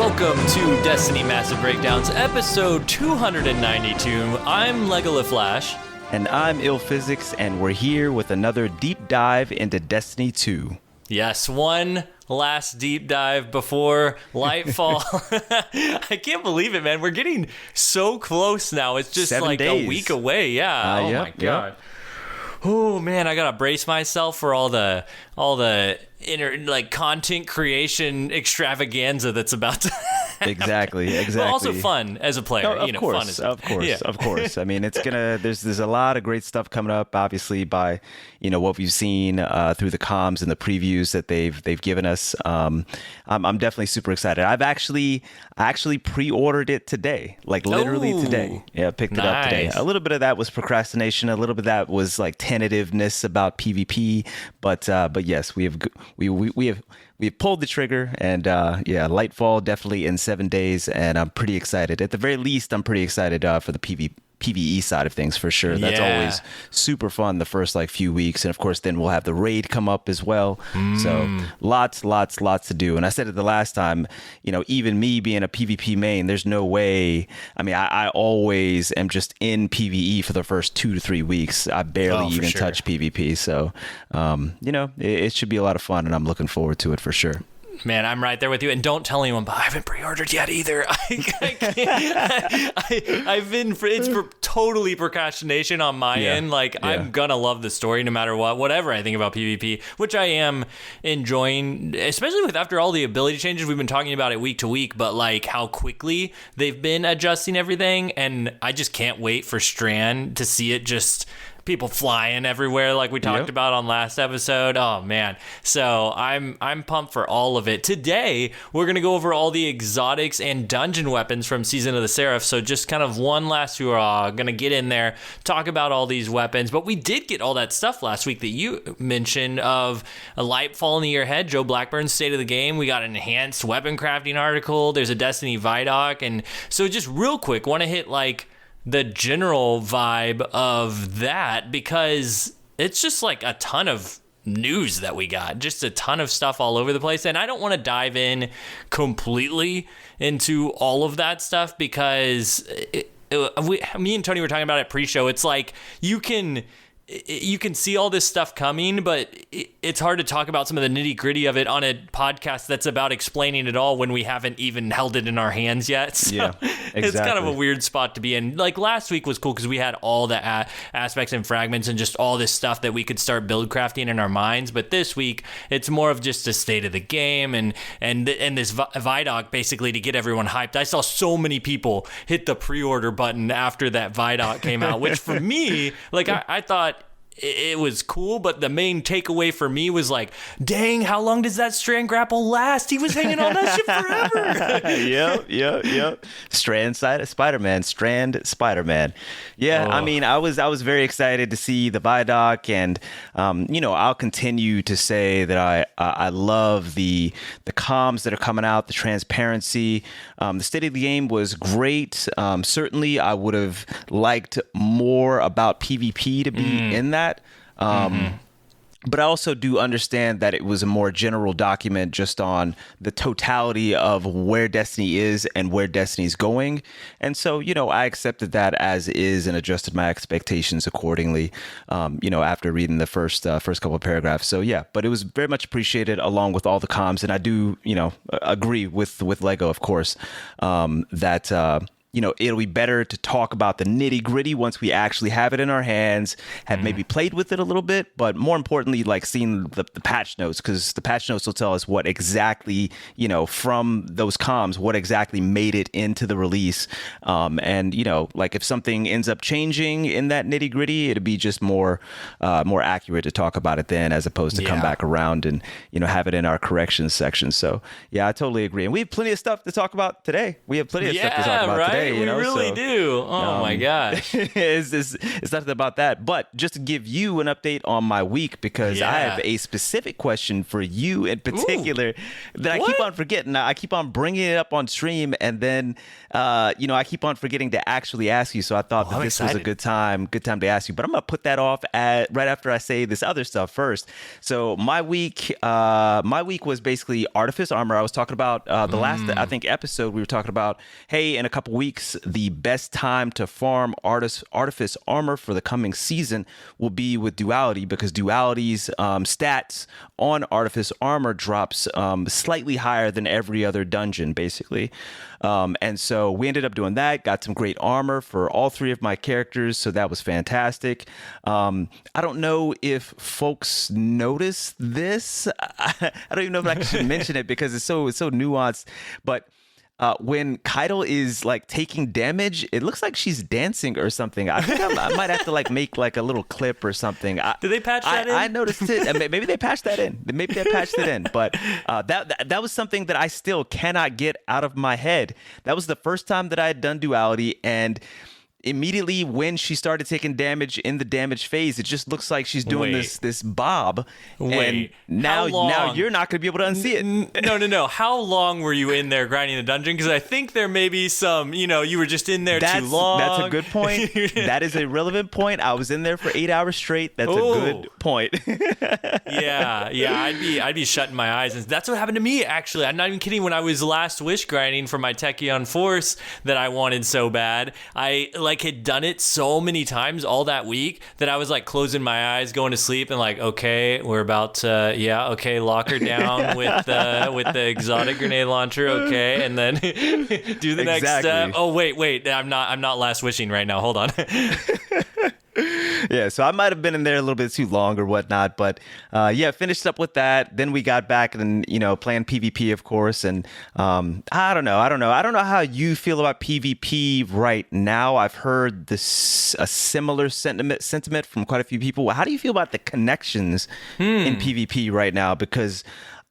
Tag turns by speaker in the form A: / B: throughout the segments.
A: welcome to Destiny Massive Breakdowns, episode 292. I'm Legola Flash.
B: And I'm Ill Physics, and we're here with another deep dive into Destiny 2.
A: Yes, one last deep dive before Lightfall. I can't believe it, man. We're getting so close now. It's just
B: 7
A: like
B: days.
A: a week away. Yeah. Oh my God. Oh man, I gotta brace myself for all the content creation extravaganza that's about to happen.
B: Exactly.
A: But also fun as a player.
B: No, of course. I mean, it's gonna. There's a lot of great stuff coming up. Obviously, by what we've seen through the comms and the previews that they've given us. I'm definitely super excited. I actually pre-ordered it today, like literally today. Yeah, picked it up today. A little bit of that was procrastination. A little bit of that was like tentativeness about PvP. But yes, we have pulled the trigger, and Lightfall definitely in 7 days, and I'm pretty excited. At the very least, I'm pretty excited for the PvE side of things for sure. That's always super fun the first few weeks, and of course then we'll have the raid come up as well. So lots to do. And I said it the last time, even me being a PvP main, there's no way. I mean, I always am just in PvE for the first 2 to 3 weeks. I barely even touch PvP. So it should be a lot of fun, and I'm looking forward to it for sure.
A: Man, I'm right there with you. And don't tell anyone, but I haven't pre-ordered yet either. I can't. I've been, it's totally procrastination on my end. I'm going to love the story no matter whatever I think about PvP, which I am enjoying, especially with after all the ability changes. We've been talking about it week to week, but how quickly they've been adjusting everything. And I just can't wait for Strand to see it just people flying everywhere like we talked about on last episode. Oh man. So I'm pumped for all of it. Today, we're going to go over all the exotics and dungeon weapons from Season of the Seraph. So just kind of one last hurrah. Going to get in there, talk about all these weapons. But we did get all that stuff last week that you mentioned of a Lightfall in the year ahead, Joe Blackburn's State of the Game. We got an enhanced weapon crafting article. There's a Destiny Vidoc. And so just real quick, want to hit the general vibe of that, because it's just a ton of news that we got, just a ton of stuff all over the place. And I don't want to dive in completely into all of that stuff, because me and Tony were talking about it pre-show. It's you can see all this stuff coming, but it's hard to talk about some of the nitty gritty of it on a podcast that's about explaining it all when we haven't even held it in our hands yet. So exactly. It's kind of a weird spot to be in. Last week was cool because we had all the aspects and fragments and just all this stuff that we could start build crafting in our minds. But this week, it's more of just a state of the game and this Vidoc basically to get everyone hyped. I saw so many people hit the pre-order button after that Vidoc came out, which for me, I thought it was cool, but the main takeaway for me was dang, how long does that Strand grapple last? He was hanging on that shit forever.
B: Yep. Strand Spider-Man. Yeah, I mean, I was very excited to see the Vidoc, and I'll continue to say that I love the comms that are coming out, the transparency. The state of the game was great. Certainly, I would have liked more about PvP to be in that. But I also do understand that it was a more general document just on the totality of where Destiny is and where Destiny's going. And so, I accepted that as is and adjusted my expectations accordingly, after reading the first couple of paragraphs. So, yeah, but it was very much appreciated along with all the comms. And I do, agree with Lego, of course, that it'll be better to talk about the nitty gritty once we actually have it in our hands, have maybe played with it a little bit, but more importantly, seeing the patch notes, because the patch notes will tell us what exactly, from those comms, what exactly made it into the release. And if something ends up changing in that nitty gritty, it'd be just more accurate to talk about it then, as opposed to come back around and, have it in our corrections section. So yeah, I totally agree. And we have plenty of stuff to talk about today. Right? say.
A: We really do. Oh my gosh.
B: It's nothing about that. But just to give you an update on my week, because I have a specific question for you in particular that I keep on forgetting. I keep on bringing it up on stream, and then I keep on forgetting to actually ask you. So I thought that this was a good time to ask you. But I'm gonna put that off right after I say this other stuff first. So my week was basically Artifice Armor. I was talking about the last, I think, episode. We were talking about, hey, in a couple weeks, the best time to farm Artifice Armor for the coming season will be with Duality, because Duality's stats on Artifice Armor drops slightly higher than every other dungeon, basically. And so we ended up doing that, got some great armor for all three of my characters, so that was fantastic. I don't know if folks notice this. I don't even know if I should mention it because it's so nuanced, but when Keitel is like taking damage, it looks like she's dancing or something. I think I might have to like make like a little clip or something.
A: Did they patch that in?
B: I noticed it. Maybe they patched that in. But that was something that I still cannot get out of my head. That was the first time that I had done Duality, and immediately when she started taking damage in the damage phase, it just looks like she's doing this bob. And now you're not going to be able to unsee it.
A: No. How long were you in there grinding the dungeon? Because I think there may be some, you were just in there too long.
B: That's a good point. That is a relevant point. I was in there for 8 hours straight. That's a good point.
A: Yeah. I'd be shutting my eyes. And that's what happened to me, actually. I'm not even kidding. When I was last wish grinding for my Tachyon Force that I wanted so bad, I had done it so many times all that week that I was like closing my eyes, going to sleep, and like, okay, we're about to, lock her down with the exotic grenade launcher, okay, and then do the next step. Oh wait, I'm not last wishing right now. Hold on.
B: Yeah, so I might have been in there a little bit too long or whatnot, but finished up with that. Then we got back and playing PvP, of course, and I don't know how you feel about PvP right now. I've heard a similar sentiment from quite a few people. How do you feel about the connections in PvP right now? Because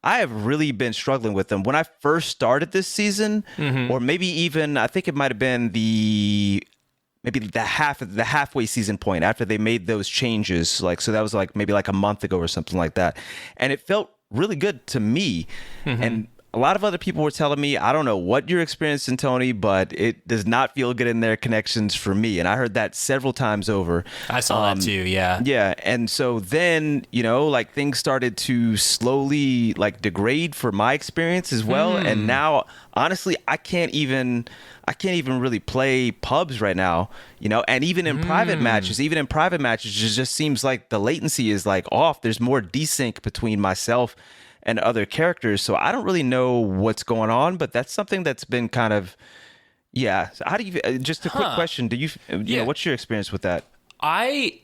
B: I have really been struggling with them. When I first started this season, or maybe even I think it might have been the halfway season point after they made those changes, so that was maybe a month ago or something like that, and it felt really good to me. And a lot of other people were telling me, I don't know what you're experiencing, Tony, but it does not feel good in their connections for me. And I heard that several times over.
A: I saw that too, yeah.
B: Yeah, and so then, things started to slowly degrade for my experience as well. And now, honestly, I can't even really play pubs right now, and even in private matches, it just seems like the latency is off. There's more desync between myself and other characters. So I don't really know what's going on, but that's something that's been kind of, So how do you, just a quick question. Do you what's your experience with that?
A: I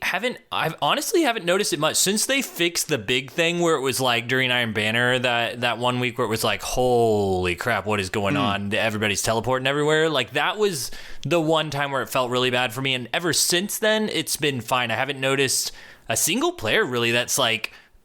A: honestly haven't noticed it much since they fixed the big thing where it was during Iron Banner, that 1 week where it was holy crap, what is going on? Everybody's teleporting everywhere. That was the one time where it felt really bad for me. And ever since then, it's been fine. I haven't noticed a single player really that's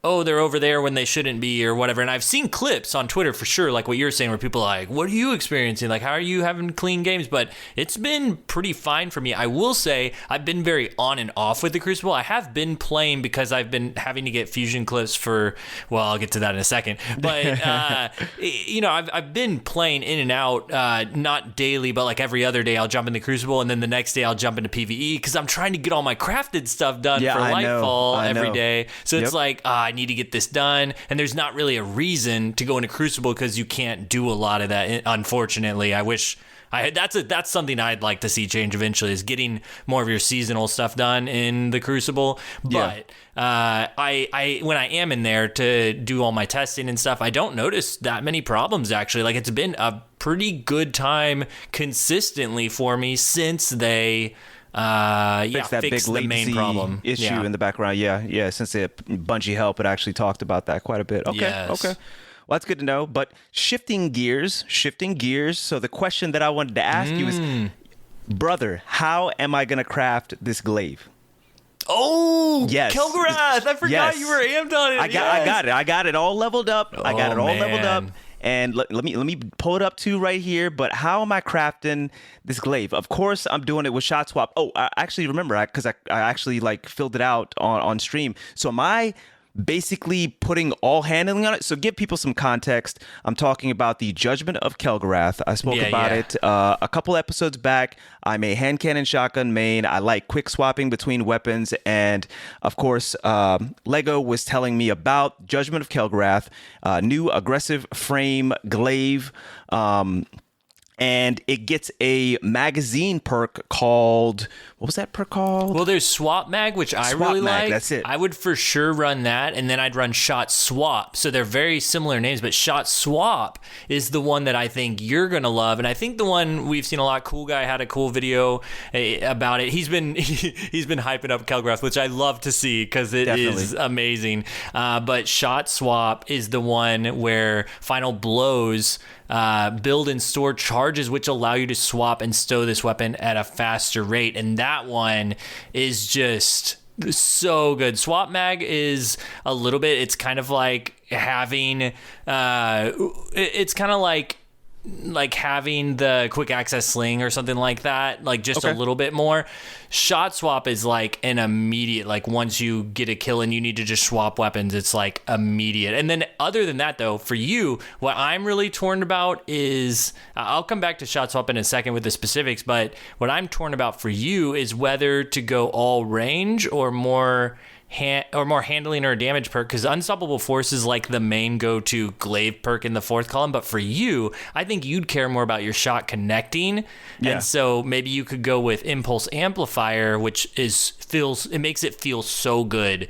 A: oh, they're over there when they shouldn't be or whatever. And I've seen clips on Twitter for sure, like what you're saying, where people are what are you experiencing? How are you having clean games? But it's been pretty fine for me. I will say I've been very on and off with the Crucible. I have been playing because I've been having to get fusion clips for, well, I'll get to that in a second. But, I've been playing in and out, not daily, but every other day I'll jump in the Crucible, and then the next day I'll jump into PvE because I'm trying to get all my crafted stuff done for Lightfall every day. So it's I need to get this done, and there's not really a reason to go into Crucible because you can't do a lot of that, unfortunately. I wish I had. That's something I'd like to see change eventually, is getting more of your seasonal stuff done in the Crucible. But I when I am in there to do all my testing and stuff, I don't notice that many problems, actually. It's been a pretty good time consistently for me since they fix that big the main problem
B: issue in the background. Since the Bungie help, it actually talked about that quite a bit. Okay. Well, that's good to know. But shifting gears. So the question that I wanted to ask you is, brother, how am I going to craft this glaive?
A: Oh, yes. Kelgarath. I forgot you were amped on it.
B: I got it all leveled up. Leveled up. And let me pull it up too right here. But how am I crafting this glaive? Of course, I'm doing it with shot swap. Oh, I actually remember because I actually like filled it out on stream. So am I basically putting all handling on it? So give people some context. I'm talking about the Judgment of Kelgarath. I spoke about it a couple episodes back. I'm a hand cannon shotgun main. I like quick swapping between weapons. And of course, Lego was telling me about Judgment of Kelgarath, new aggressive frame glaive. And it gets a magazine perk called, what was that perk called?
A: Well, there's Swap Mag, which I
B: Swap
A: really
B: Mag,
A: like.
B: that's it.
A: I would for sure run that, and then I'd run Shot Swap. So they're very similar names, but Shot Swap is the one that I think you're going to love. And I think the one we've seen a lot, Cool Guy had a cool video about it. He's been hyping up Kelgarath, which I love to see because it is amazing. But Shot Swap is the one where Final Blows build and store charges which allow you to swap and stow this weapon at a faster rate, and that one is just so good. Swap Mag is a little bit, it's kind of like having it's kind of like having the quick access sling or something like that, like just a little bit more. Shot swap is like an immediate, like once you get a kill and you need to just swap weapons, it's like immediate. And then other than that though, for you, what I'm really torn about is, I'll come back to shot swap in a second with the specifics, but what I'm torn about for you is whether to go all range or more handling or a damage perk, because Unstoppable Force is like the main go-to glaive perk in the fourth column. But for you, I think you'd care more about your shot connecting, and so maybe you could go with Impulse Amplifier, which it makes it feel so good.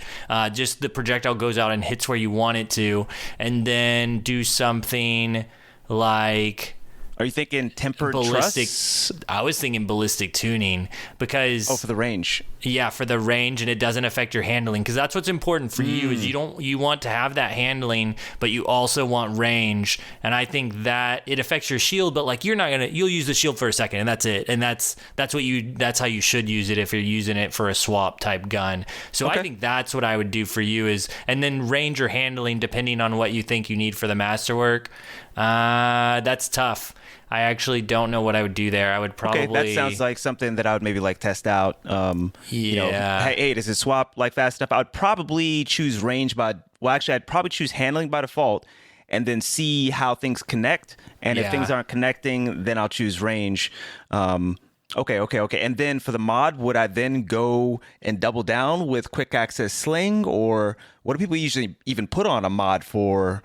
A: Just the projectile goes out and hits where you want it to, and then do something like.
B: Are you thinking tempered
A: ballistic
B: truss?
A: I was thinking ballistic tuning, because
B: for the range.
A: Yeah, for the range, and it doesn't affect your handling, because that's what's important for you is you want to have that handling, but you also want range. And I think that it affects your shield, but like you'll use the shield for a second and that's it. And that's how you should use it if you're using it for a swap type gun. So I think that's what I would do for you and then range or handling depending on what you think you need for the masterwork. That's tough. I actually don't know what I would do there. I would probably.
B: Okay, that sounds like something that I would maybe like test out. Hey, does it swap like fast enough? I would probably choose range I'd probably choose handling by default, and then see how things connect. And if things aren't connecting, then I'll choose range. Okay. And then for the mod, would I then go and double down with quick access sling, or what do people usually even put on a mod for,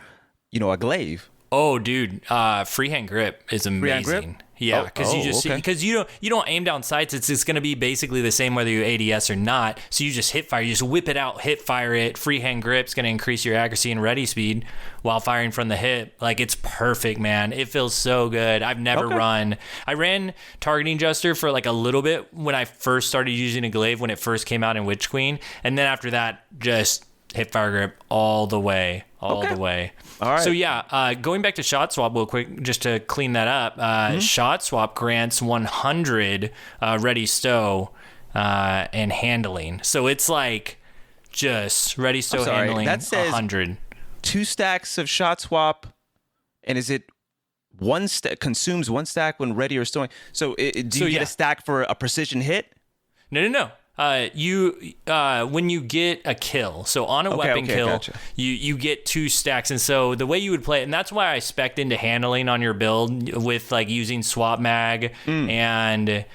B: a glaive?
A: Oh, dude, freehand grip is amazing. Freehand grip? Yeah, because you don't aim down sights. It's just going to be basically the same whether you ADS or not. So you just hip fire. You just whip it out, hip fire it. Freehand grip's going to increase your accuracy and ready speed while firing from the hip. Like, it's perfect, man. It feels so good. I've never I ran targeting adjuster for like a little bit when I first started using a glaive when it first came out in Witch Queen, and then after that, just hip fire grip all the way. All right. So going back to shot swap real quick, just to clean that up, shot swap grants 100 ready stow and handling. So it's like just ready stow handling.
B: That says
A: 100. 2
B: stacks of shot swap, and is it one consumes 1 stack when ready or stowing? So do you get a stack for a precision hit?
A: No. When you get a kill, so on a weapon kill, gotcha. you get 2 stacks, and so the way you would play it, and that's why I spec'd into handling on your build with like using swap mag and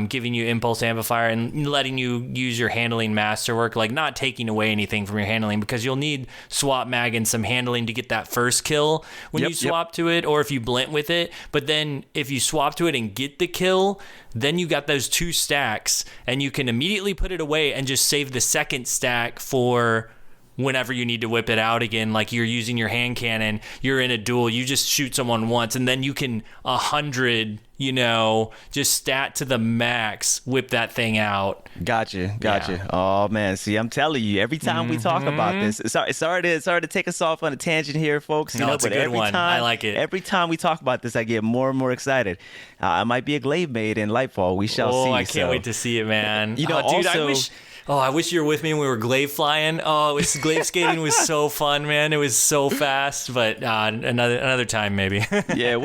A: giving you impulse amplifier and letting you use your handling masterwork, like not taking away anything from your handling, because you'll need swap mag and some handling to get that first kill when you swap to it, or if you blint with it. But then if you swap to it and get the kill, then you got those 2 stacks, and you can immediately put it away and just save the second stack for whenever you need to whip it out again. Like you're using your hand cannon, you're in a duel, you just shoot someone once, and then you can just stat to the max, whip that thing out.
B: Gotcha. Oh man, see, I'm telling you, every time we talk about this, sorry to take us off on a tangent here, folks.
A: No, it's a good one. I like it.
B: Every time we talk about this, I get more and more excited. I might be a glaive made in Lightfall. We shall see.
A: Oh, I can't wait to see it, man.
B: Dude,
A: I wish you were with me when we were glaive flying. Glaive skating was so fun, man. It was so fast, but another time maybe.
B: Yeah,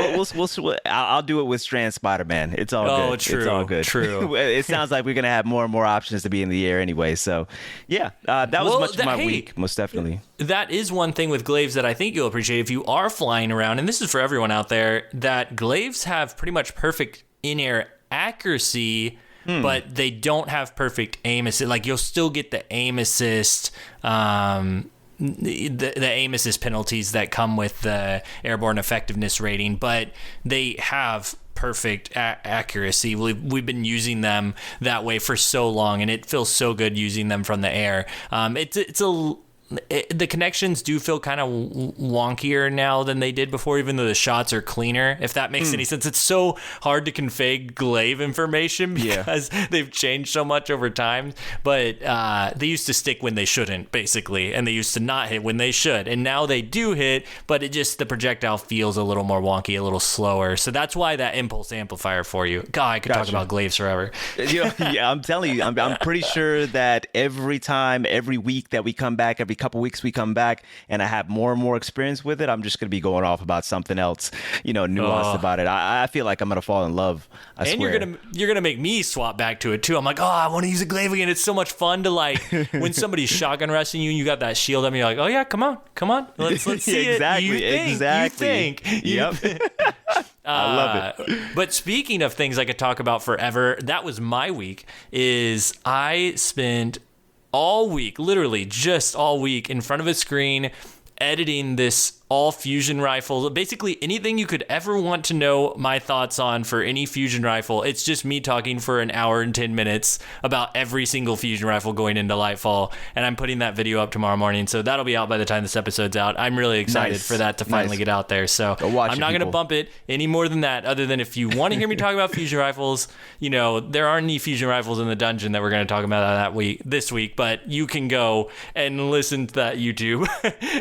B: I'll do it with Strand Spider-Man. It's all good.
A: Oh, true.
B: It's all good.
A: True.
B: It sounds like we're gonna have more and more options to be in the air anyway. So, yeah, that was much of my week, most definitely.
A: That is one thing with glaives that I think you'll appreciate if you are flying around, and this is for everyone out there, that glaives have pretty much perfect in-air accuracy. But they don't have perfect aim assist. Like, you'll still get the aim assist, the aim assist penalties that come with the airborne effectiveness rating, but they have perfect accuracy. We've been using them that way for so long, and it feels so good using them from the air. The connections do feel kind of wonkier now than they did before, even though the shots are cleaner, if that makes any sense. It's so hard to config glaive information because they've changed so much over time. But they used to stick when they shouldn't, basically, and they used to not hit when they should. And now they do hit, but the projectile feels a little more wonky, a little slower. So that's why that impulse amplifier for you. God, I could talk about glaives forever.
B: Yeah, I'm telling you, I'm pretty sure that every week that we come back, every couple weeks we come back and I have more and more experience with it, I'm just gonna be going off about something else, nuanced about it. I feel like I'm gonna fall in love. I swear.
A: You're gonna make me swap back to it too. I'm like, I want to use a glaive again. It's so much fun to when somebody's shotgun resting you and you got that shield on me, you're like, oh yeah, come on, let's see
B: exactly,
A: it.
B: Exactly.
A: You think.
B: I love it.
A: But speaking of things I could talk about forever, that was my week. Is I spent all week, literally just all week, in front of a screen editing this all fusion rifle. Basically anything you could ever want to know my thoughts on for any fusion rifle. It's just me talking for an hour and 10 minutes about every single fusion rifle going into Lightfall. And I'm putting that video up tomorrow morning. So that'll be out by the time this episode's out. I'm really excited for that to finally get out there. So I'm not going to bump it any more than that, other than if you want to hear me talk about fusion rifles, there aren't any fusion rifles in the dungeon that we're going to talk about this week, but you can go and listen to that YouTube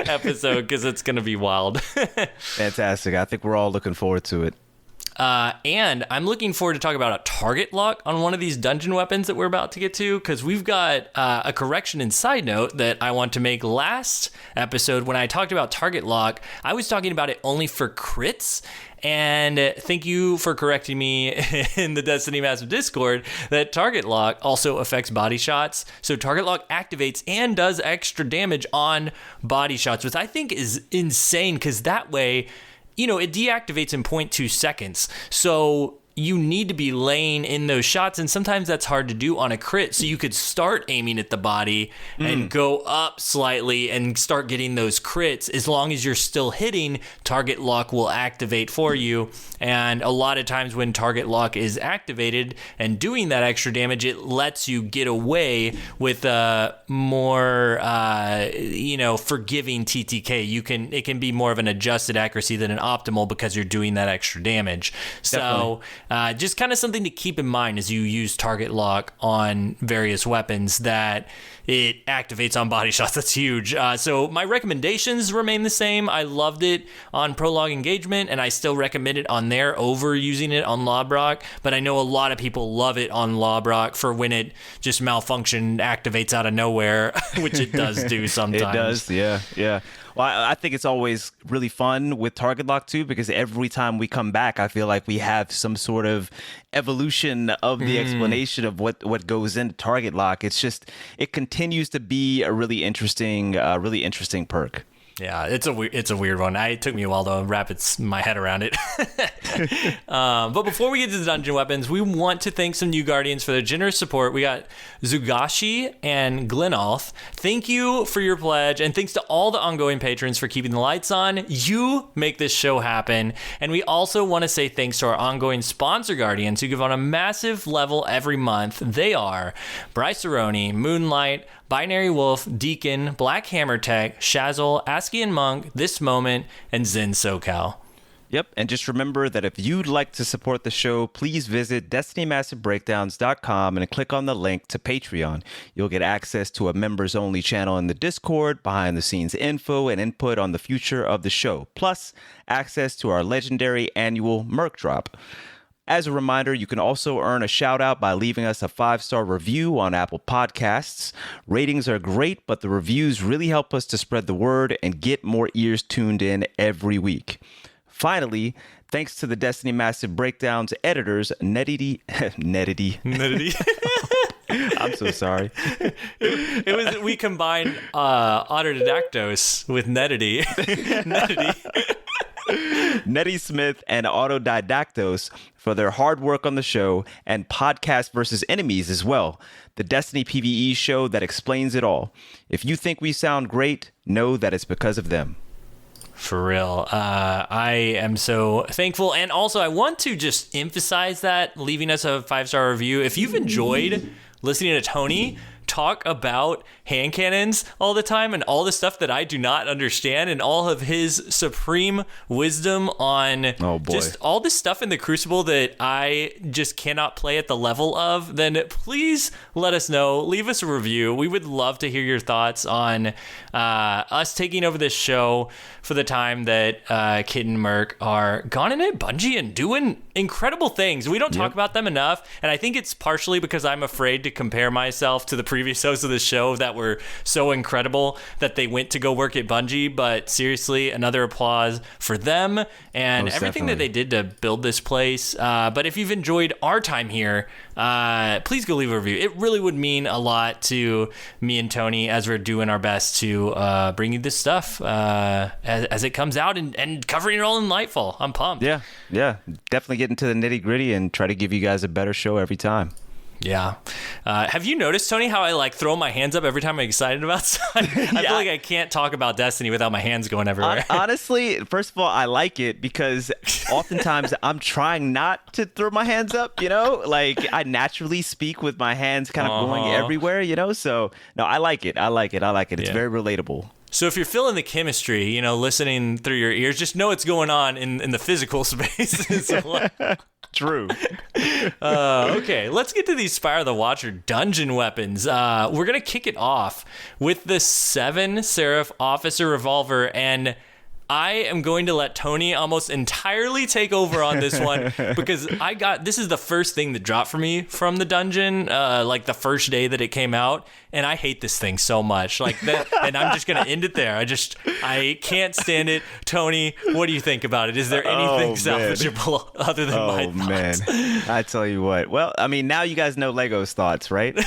A: episode because it's going to be wild.
B: Fantastic. I think we're all looking forward to it.
A: And I'm looking forward to talk about a target lock on one of these dungeon weapons that we're about to get to, because we've got a correction and side note that I want to make. Last episode, when I talked about target lock, I was talking about it only for crits. And thank you for correcting me in the Destiny Massive Discord that target lock also affects body shots. So target lock activates and does extra damage on body shots, which I think is insane, because that way, it deactivates in 0.2 seconds. So you need to be laying in those shots, and sometimes that's hard to do on a crit. So you could start aiming at the body and go up slightly and start getting those crits. As long as you're still hitting, target lock will activate for you. And a lot of times when target lock is activated and doing that extra damage, it lets you get away with a more forgiving TTK. It can be more of an adjusted accuracy than an optimal, because you're doing that extra damage.
B: Definitely.
A: So just kind of something to keep in mind as you use target lock on various weapons, that it activates on body shots. That's huge. So my recommendations remain the same. I loved it on Prologue Engagement, and I still recommend it on there over using it on Lobrock. But I know a lot of people love it on Lobrock for when it just malfunctions, activates out of nowhere, which it does do sometimes.
B: It does, yeah. Well, I think it's always really fun with target lock too, because every time we come back, I feel like we have some sort of evolution of the explanation of what goes into target lock. It continues to be a really interesting perk.
A: Yeah, it's a weird one. It took me a while to wrap my head around it. But before we get to the dungeon weapons, we want to thank some new Guardians for their generous support. We got Zugashi and Glenolf. Thank you for your pledge, and thanks to all the ongoing patrons for keeping the lights on. You make this show happen. And we also want to say thanks to our ongoing sponsor Guardians who give on a massive level every month. They are Bryce Aroni, Moonlight, Binary Wolf, Deacon, Black Hammer Tech, Shazzle, Askian Monk, This Moment, and Zen SoCal.
B: Yep, and just remember that if you'd like to support the show, please visit DestinyMassiveBreakdowns.com and click on the link to Patreon. You'll get access to a members-only channel in the Discord, behind-the-scenes info, and input on the future of the show, plus access to our legendary annual Merc Drop. As a reminder, you can also earn a shout-out by leaving us a 5-star review on Apple Podcasts. Ratings are great, but the reviews really help us to spread the word and get more ears tuned in every week. Finally, thanks to the Destiny Massive Breakdowns editors, Nettie. I'm so sorry.
A: We combined Autodidactos with Nettie.
B: Nettie Smith and Autodidactos for their hard work on the show, and Podcast versus Enemies as well, the Destiny PvE show that explains it all. If you think we sound great, know that it's because of them.
A: For real. I am so thankful. And also, I want to just emphasize that, leaving us a 5-star review. If you've enjoyed listening to Tony talk about hand cannons all the time and all the stuff that I do not understand, and all of his supreme wisdom on just all this stuff in the Crucible that I just cannot play at the level of, then please let us know. Leave us a review. We would love to hear your thoughts on us taking over this show for the time that Kit and Merc are gone in at Bungie and doing incredible things. We don't talk about them enough, and I think it's partially because I'm afraid to compare myself to the previous hosts of the show that were so incredible that they went to go work at Bungie. But seriously, another applause for them and
B: Most
A: everything
B: definitely.
A: that they did to build this place. But if you've enjoyed our time here, please go leave a review. It really would mean a lot to me and Tony as we're doing our best to bring you this stuff as it comes out and covering it all in Lightfall. I'm pumped.
B: Yeah. Definitely get into the nitty gritty and try to give you guys a better show every time.
A: Yeah. Have you noticed, Tony, how I throw my hands up every time I'm excited about something? I feel like I can't talk about Destiny without my hands going everywhere.
B: Honestly, first of all, I like it because oftentimes I'm trying not to throw my hands up, like I naturally speak with my hands kind of going everywhere, so no, I like it. It's very relatable.
A: So if you're feeling the chemistry, listening through your ears, just know it's going on in the physical space as well.
B: True.
A: Okay, let's get to these Spire the Watcher dungeon weapons. We're going to kick it off with the 7 Seraph Officer Revolver, and I am going to let Tony almost entirely take over on this one because this is the first thing that dropped for me from the dungeon, the first day that it came out, and I hate this thing so much. And I'm just going to end it there. I can't stand it. Tony, what do you think about it? Is there anything salvageable other than my thoughts?
B: Man, I tell you what. Well, now you guys know Lego's thoughts, right?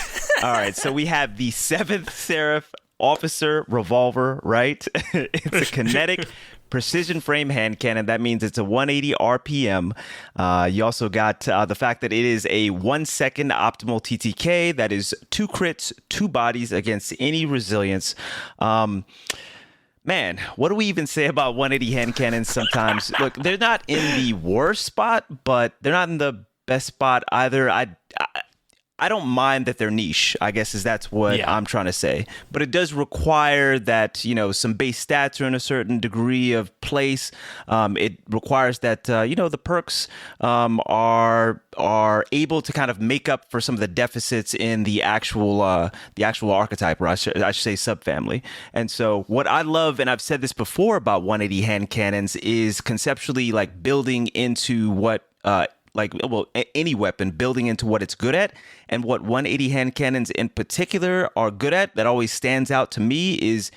B: All right, so we have the 7th Seraph Officer Revolver, right? It's a kinetic precision frame hand cannon. That means it's a 180 RPM. You also got the fact that it is a 1 second optimal TTK. That is 2 crits, 2 bodies against any resilience. Man, what do we even say about 180 hand cannons sometimes? Look, they're not in the worst spot, but they're not in the best spot either. I don't mind that they're niche, I guess that's what I'm trying to say. But it does require that, some base stats are in a certain degree of place. It requires that, the perks are able to kind of make up for some of the deficits in the actual archetype, or I should say subfamily. And so what I love, and I've said this before about 180 hand cannons, is conceptually building into what any weapon, building into what it's good at. And what 180 hand cannons in particular are good at, that always stands out to me, is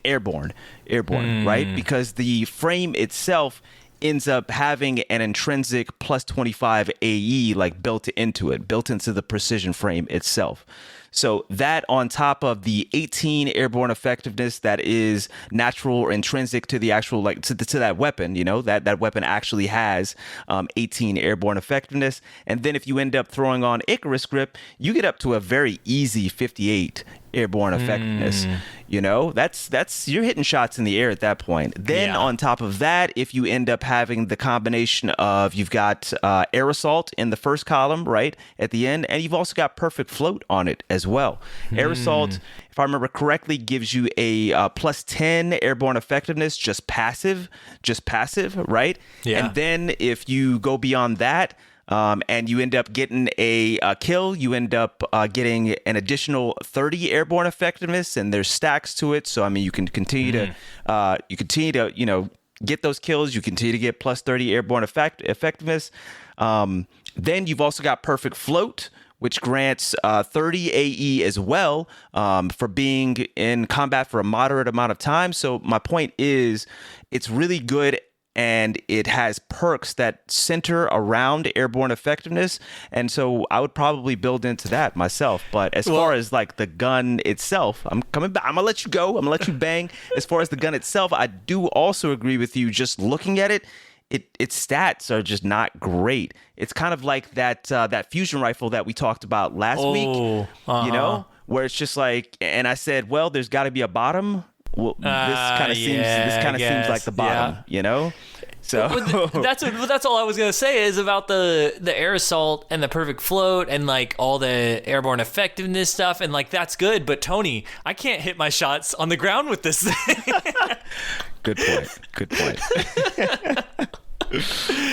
B: airborne, right? Because the frame itself ends up having an intrinsic plus 25 AE built into the precision frame itself. So that, on top of the 18 airborne effectiveness that is natural or intrinsic to the actual, to that weapon, that weapon actually has 18 airborne effectiveness. And then if you end up throwing on Icarus Grip, you get up to a very easy 58 airborne effectiveness. You know, that's you're hitting shots in the air at that point. Then on top of that, if you end up having the combination of you've got air assault in the first column, right at the end, and you've also got perfect float on it as well. Air assault, if I remember correctly, gives you a plus 10 airborne effectiveness, just passive, right? Yeah. And then if you go beyond that, and you end up getting a kill, you end up getting an additional 30 airborne effectiveness, and there's stacks to it. So I mean, you can continue to you know, get those kills. You continue to get plus 30 airborne effectiveness. Then you've also got perfect float, which grants 30 AE as well for being in combat for a moderate amount of time. So my point is, it's really good. And it has perks that center around airborne effectiveness. And so I would probably build into that myself. But as far as like the gun itself, I'm coming back. I'm going to let you go. I'm going to let you bang. As far as the gun itself, I do also agree with you. Just looking at it, its stats are just not great. It's kind of like that fusion rifle that we talked about last week, you know, where it's just like, and I said, well, there's got to be a bottom. Well, this kind of seems like the bottom, you know. So
A: that's all I was gonna say is about the air assault and the perfect float and like all the airborne effectiveness stuff, and like that's good. But Tony, I can't hit my shots on the ground with this thing.
B: Good point.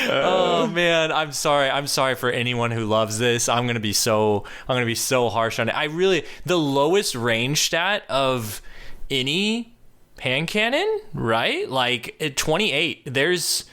A: Oh man, I'm sorry for anyone who loves this. I'm gonna be so harsh on it. The lowest range stat of any hand cannon, right? Like 28. There's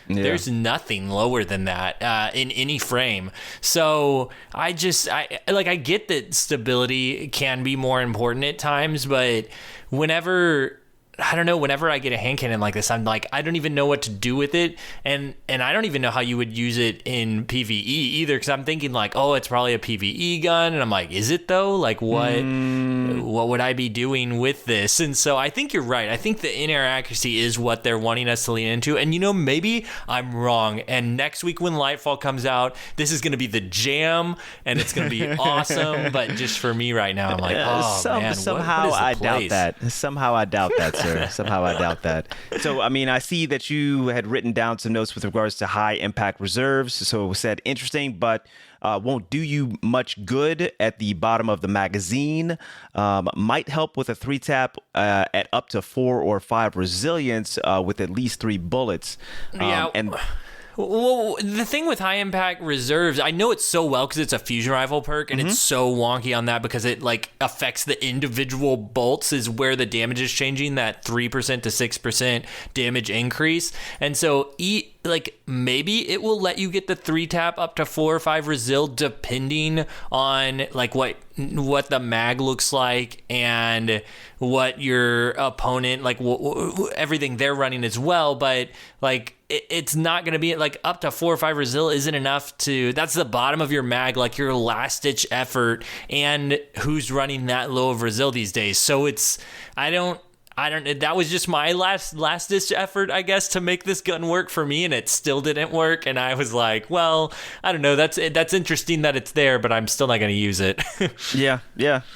A: nothing lower than that in any frame. So I get that stability can be more important at times, but whenever I get a hand cannon like this, I'm like, I don't even know what to do with it, and I don't even know how you would use it in PvE either, because I'm thinking like, oh, it's probably a PvE gun, and I'm like, is it though? Like, what would I be doing with this? And so I think you're right. I think the in-air accuracy is what they're wanting us to lean into, and you know, maybe I'm wrong, and next week when Lightfall comes out, this is going to be the jam, and it's going to be awesome, but just for me right now, I'm like, man,
B: somehow
A: I
B: doubt that. Somehow I doubt that, sir. Somehow I doubt that. So, I mean, I see that you had written down some notes with regards to high impact reserves. So it said interesting, but won't do you much good at the bottom of the magazine. Might help with a 3-tap at up to 4 or 5 resilience with at least 3 bullets.
A: Well, the thing with high impact reserves, I know it's so well because it's a fusion rifle perk, and it's so wonky on that because it like affects the individual bolts is where the damage is changing, that 3% to 6% damage increase. And so like maybe it will let you get the 3-tap up to 4 or 5 resil depending on like what the mag looks like and what your opponent like everything they're running as well. But like it's not going to be like up to 4 or 5 resil isn't enough that's the bottom of your mag, like your last ditch effort, and who's running that low of resil these days. So I don't that was just my last ditch effort, I guess, to make this gun work for me, and it still didn't work. And I was like, well, I don't know. That's interesting that it's there, but I'm still not going to use it.
B: Yeah.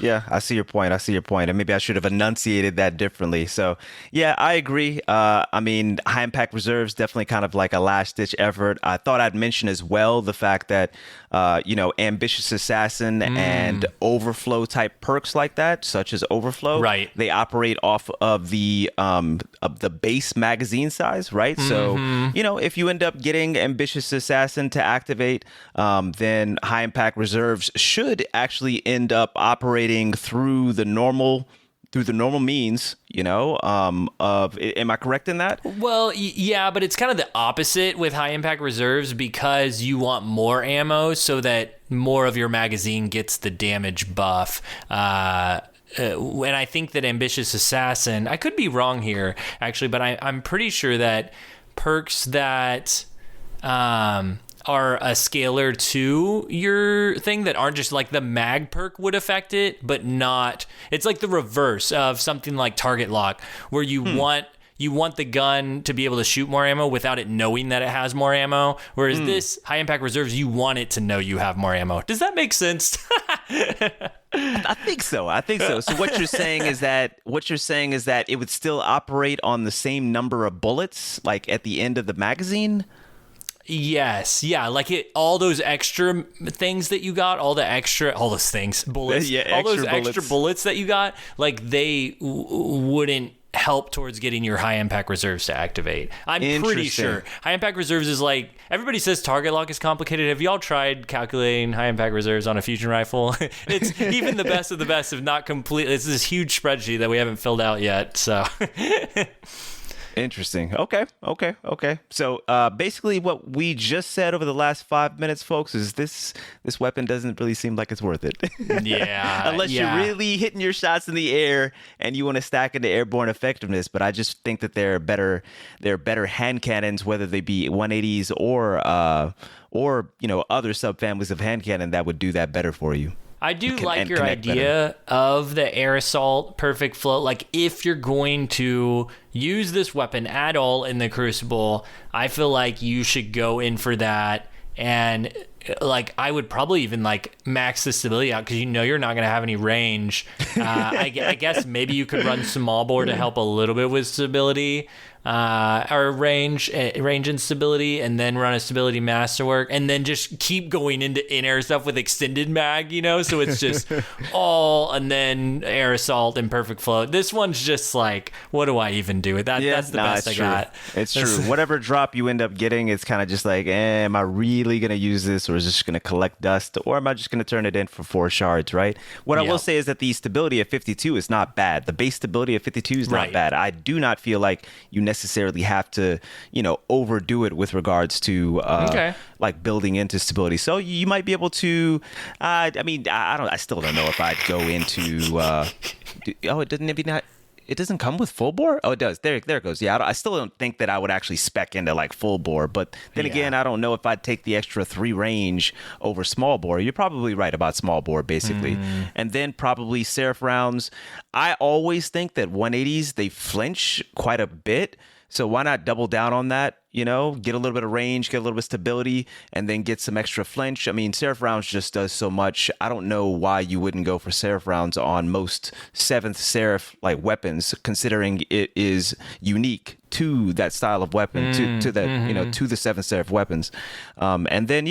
B: I see your point. And maybe I should have enunciated that differently. So yeah, I agree. I mean, high impact reserves, definitely kind of like a last ditch effort. I thought I'd mention as well the fact that, ambitious assassin and overflow type perks like that, such as overflow, right? They operate off of the base magazine size, right? So, if you end up getting ambitious assassin to activate, then high impact reserves should actually end up operating through the normal means, am I correct in that?
A: Well, yeah, but it's kind of the opposite with high impact reserves because you want more ammo so that more of your magazine gets the damage buff. And I think that ambitious assassin, I could be wrong here actually, but I'm pretty sure that perks that are a scalar to your thing that aren't just like the mag perk would affect it, but not, it's like the reverse of something like target lock where you want you want the gun to be able to shoot more ammo without it knowing that it has more ammo. Whereas this high impact reserves, you want it to know you have more ammo. Does that make sense?
B: I think so. So what you're saying is that it would still operate on the same number of bullets, like at the end of the magazine.
A: Yes, yeah, like all those extra things that you got, all those extra bullets, all those extra bullets that you got, like they wouldn't help towards getting your high impact reserves to activate. I'm pretty sure high impact reserves is like, everybody says target lock is complicated. Have y'all tried calculating high impact reserves on a fusion rifle? It's even the best of the best, if not completely. It's this huge spreadsheet that we haven't filled out yet. So.
B: Interesting. Okay. So basically what we just said over the last 5 minutes, folks, is this weapon doesn't really seem like it's worth it.
A: Yeah.
B: Unless you're really hitting your shots in the air and you want to stack into airborne effectiveness. But I just think that there are better hand cannons, whether they be 180s or other subfamilies of hand cannon that would do that better for you.
A: I do like your idea of the air assault perfect flow. Like, if you're going to use this weapon at all in the Crucible, I feel like you should go in for that. And like, I would probably even like max the stability out, because you're not going to have any range. I guess maybe you could run small bore to help a little bit with stability. Or range and stability, and then run a stability masterwork, and then just keep going into in-air stuff with extended mag, so it's just all, and then air assault and perfect flow. This one's just like, what do I even do with that? That's the best I got.
B: It's true. Whatever drop you end up getting, it's kind of just like, am I really going to use this, or is this just going to collect dust, or am I just going to turn it in for 4 shards, right? What I will say is that the stability of 52 is not bad. The base stability of 52 is not bad. I do not feel like you necessarily have to, overdo it with regards to like building into stability. So you might be able to. I still don't know if I'd go into. It doesn't come with full bore? Oh, it does. There it goes. Yeah, I still don't think that I would actually spec into like full bore. But then again, I don't know if I'd take the extra 3 range over small bore. You're probably right about small bore, basically. And then probably Seraph rounds. I always think that 180s, they flinch quite a bit. So why not double down on that? Get a little bit of range, get a little bit of stability, and then get some extra flinch. I mean, Seraph rounds just does so much. I don't know why you wouldn't go for Seraph rounds on most 7th Seraph like weapons, considering it is unique to that style of weapon, to that to the 7th Seraph weapons. And then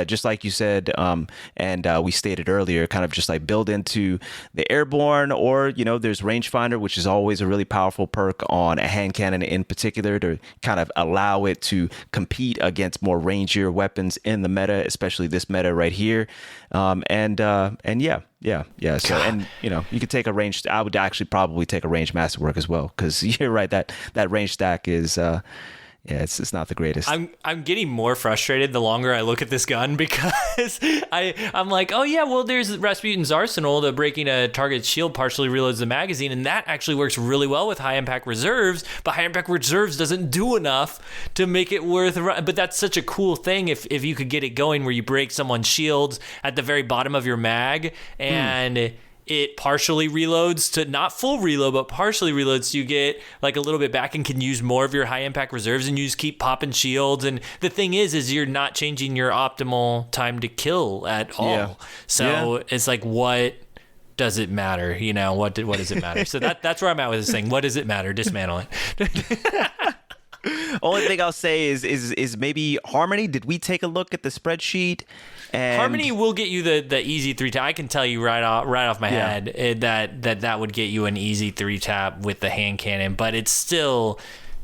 B: just like you said, and we stated earlier, kind of just like build into the airborne, or there's rangefinder, which is always a really powerful perk on a hand cannon in particular, to kind of allow it to compete against more rangier weapons in the meta, especially this meta right here. So, and you could take a range. I would actually probably take a range masterwork as well, because you're right, that range stack is it's not the greatest.
A: I'm getting more frustrated the longer I look at this gun, because I'm like, oh yeah, well, there's Rasputin's Arsenal. The breaking a target's shield partially reloads the magazine, and that actually works really well with high impact reserves. But high impact reserves doesn't do enough to make it worth. But that's such a cool thing if you could get it going where you break someone's shields at the very bottom of your mag, and it partially reloads to not full reload, but partially reloads. So you get like a little bit back and can use more of your high impact reserves, and you just keep popping shields. And the thing is you're not changing your optimal time to kill at all. Yeah. So it's like, what does it matter? What does it matter? So that's where I'm at with this thing. What does it matter? Dismantle it.
B: Only thing I'll say is maybe Harmony. Did we take a look at the spreadsheet? And
A: Harmony will get you the easy 3-tap. I can tell you right off my head that would get you an easy 3-tap with the hand cannon, but it's still,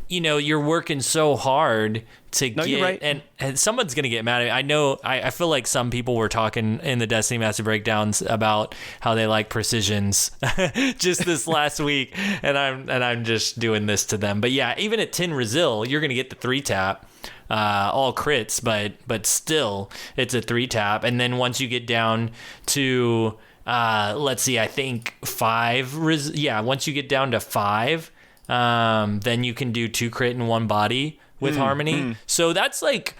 A: you're working so hard to get,
B: you're right.
A: and someone's gonna get mad at me. I know. I feel like some people were talking in the Destiny Master Breakdowns about how they like precisions just this last week, and I'm just doing this to them. But yeah, even at 10 Resil, you're gonna get the 3-tap. All crits, but still it's a 3-tap. And then once you get down to let's see, I think 5 once you get down to 5, then you can do 2 crit and 1 body with Harmony. So that's like,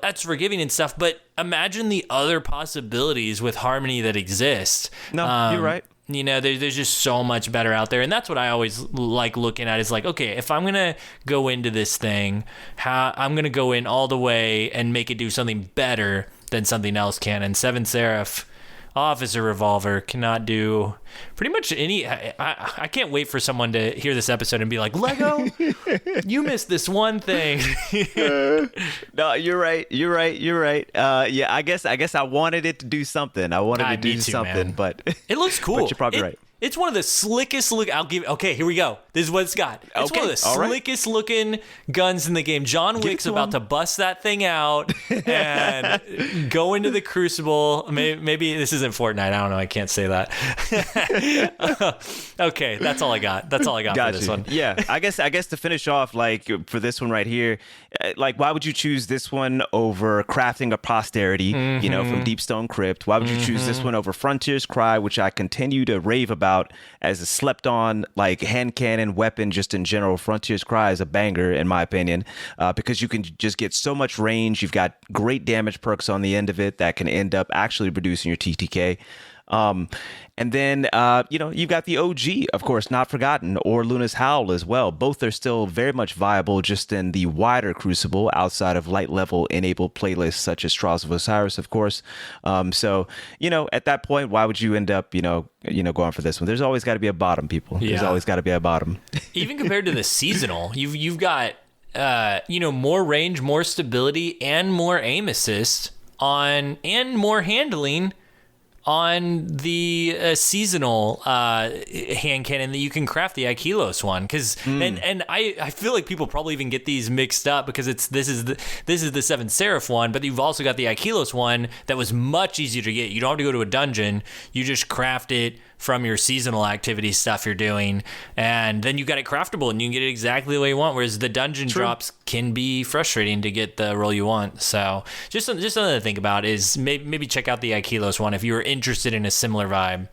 A: that's forgiving and stuff, but imagine the other possibilities with Harmony that exist.
B: No, you're right.
A: You know, there's just so much better out there. And that's what I always like looking at is like, okay, if I'm going to go into this thing, I'm going to go in all the way and make it do something better than something else can. And Seven Seraph Officer Revolver cannot do pretty much any. I can't wait for someone to hear this episode and be like, Lego, you missed this one thing.
B: No, you're right. Yeah, I guess I wanted it to do something. I wanted it to do something, man. But
A: it looks cool.
B: But you're probably right.
A: It's one of the slickest look. Okay, here we go. This is what it's got. It's one of the slickest looking guns in the game. John Wick's about to bust that thing out and go into the Crucible. Maybe this isn't Fortnite. I don't know. I can't say that. Okay, that's all I got. That's all I got for this one.
B: Yeah, I guess to finish off, like for this one right here, like why would you choose this one over Crafting of Posterity? Mm-hmm. You know, from Deepstone Crypt. Why would you choose this one over Frontier's Cry, which I continue to rave about as a slept-on like hand cannon weapon just in general? Frontier's Cry is a banger in my opinion, because you can just get so much range. You've got great damage perks on the end of it that can end up actually reducing your TTK. And then, you've got the OG, of course, Not Forgotten, or Luna's Howl as well. Both are still very much viable just in the wider Crucible outside of light level enabled playlists such as Trials of Osiris, of course. So, at that point, why would you end up, going for this one? There's always got to be a bottom, people. Yeah. There's always got to be a bottom.
A: Even compared to the seasonal, you've got, more range, more stability, and more aim assist and more handling on the seasonal hand cannon that you can craft, the Aikilos one, because and I feel like people probably even get these mixed up because this is the Seven Seraph one, but you've also got the Aikilos one that was much easier to get. You don't have to go to a dungeon; you just craft it from your seasonal activity stuff you're doing, and then you got it craftable and you can get it exactly the way you want, whereas the dungeon drops can be frustrating to get the roll you want. So just something to think about is maybe check out the Aikilos one if you were interested in a similar vibe.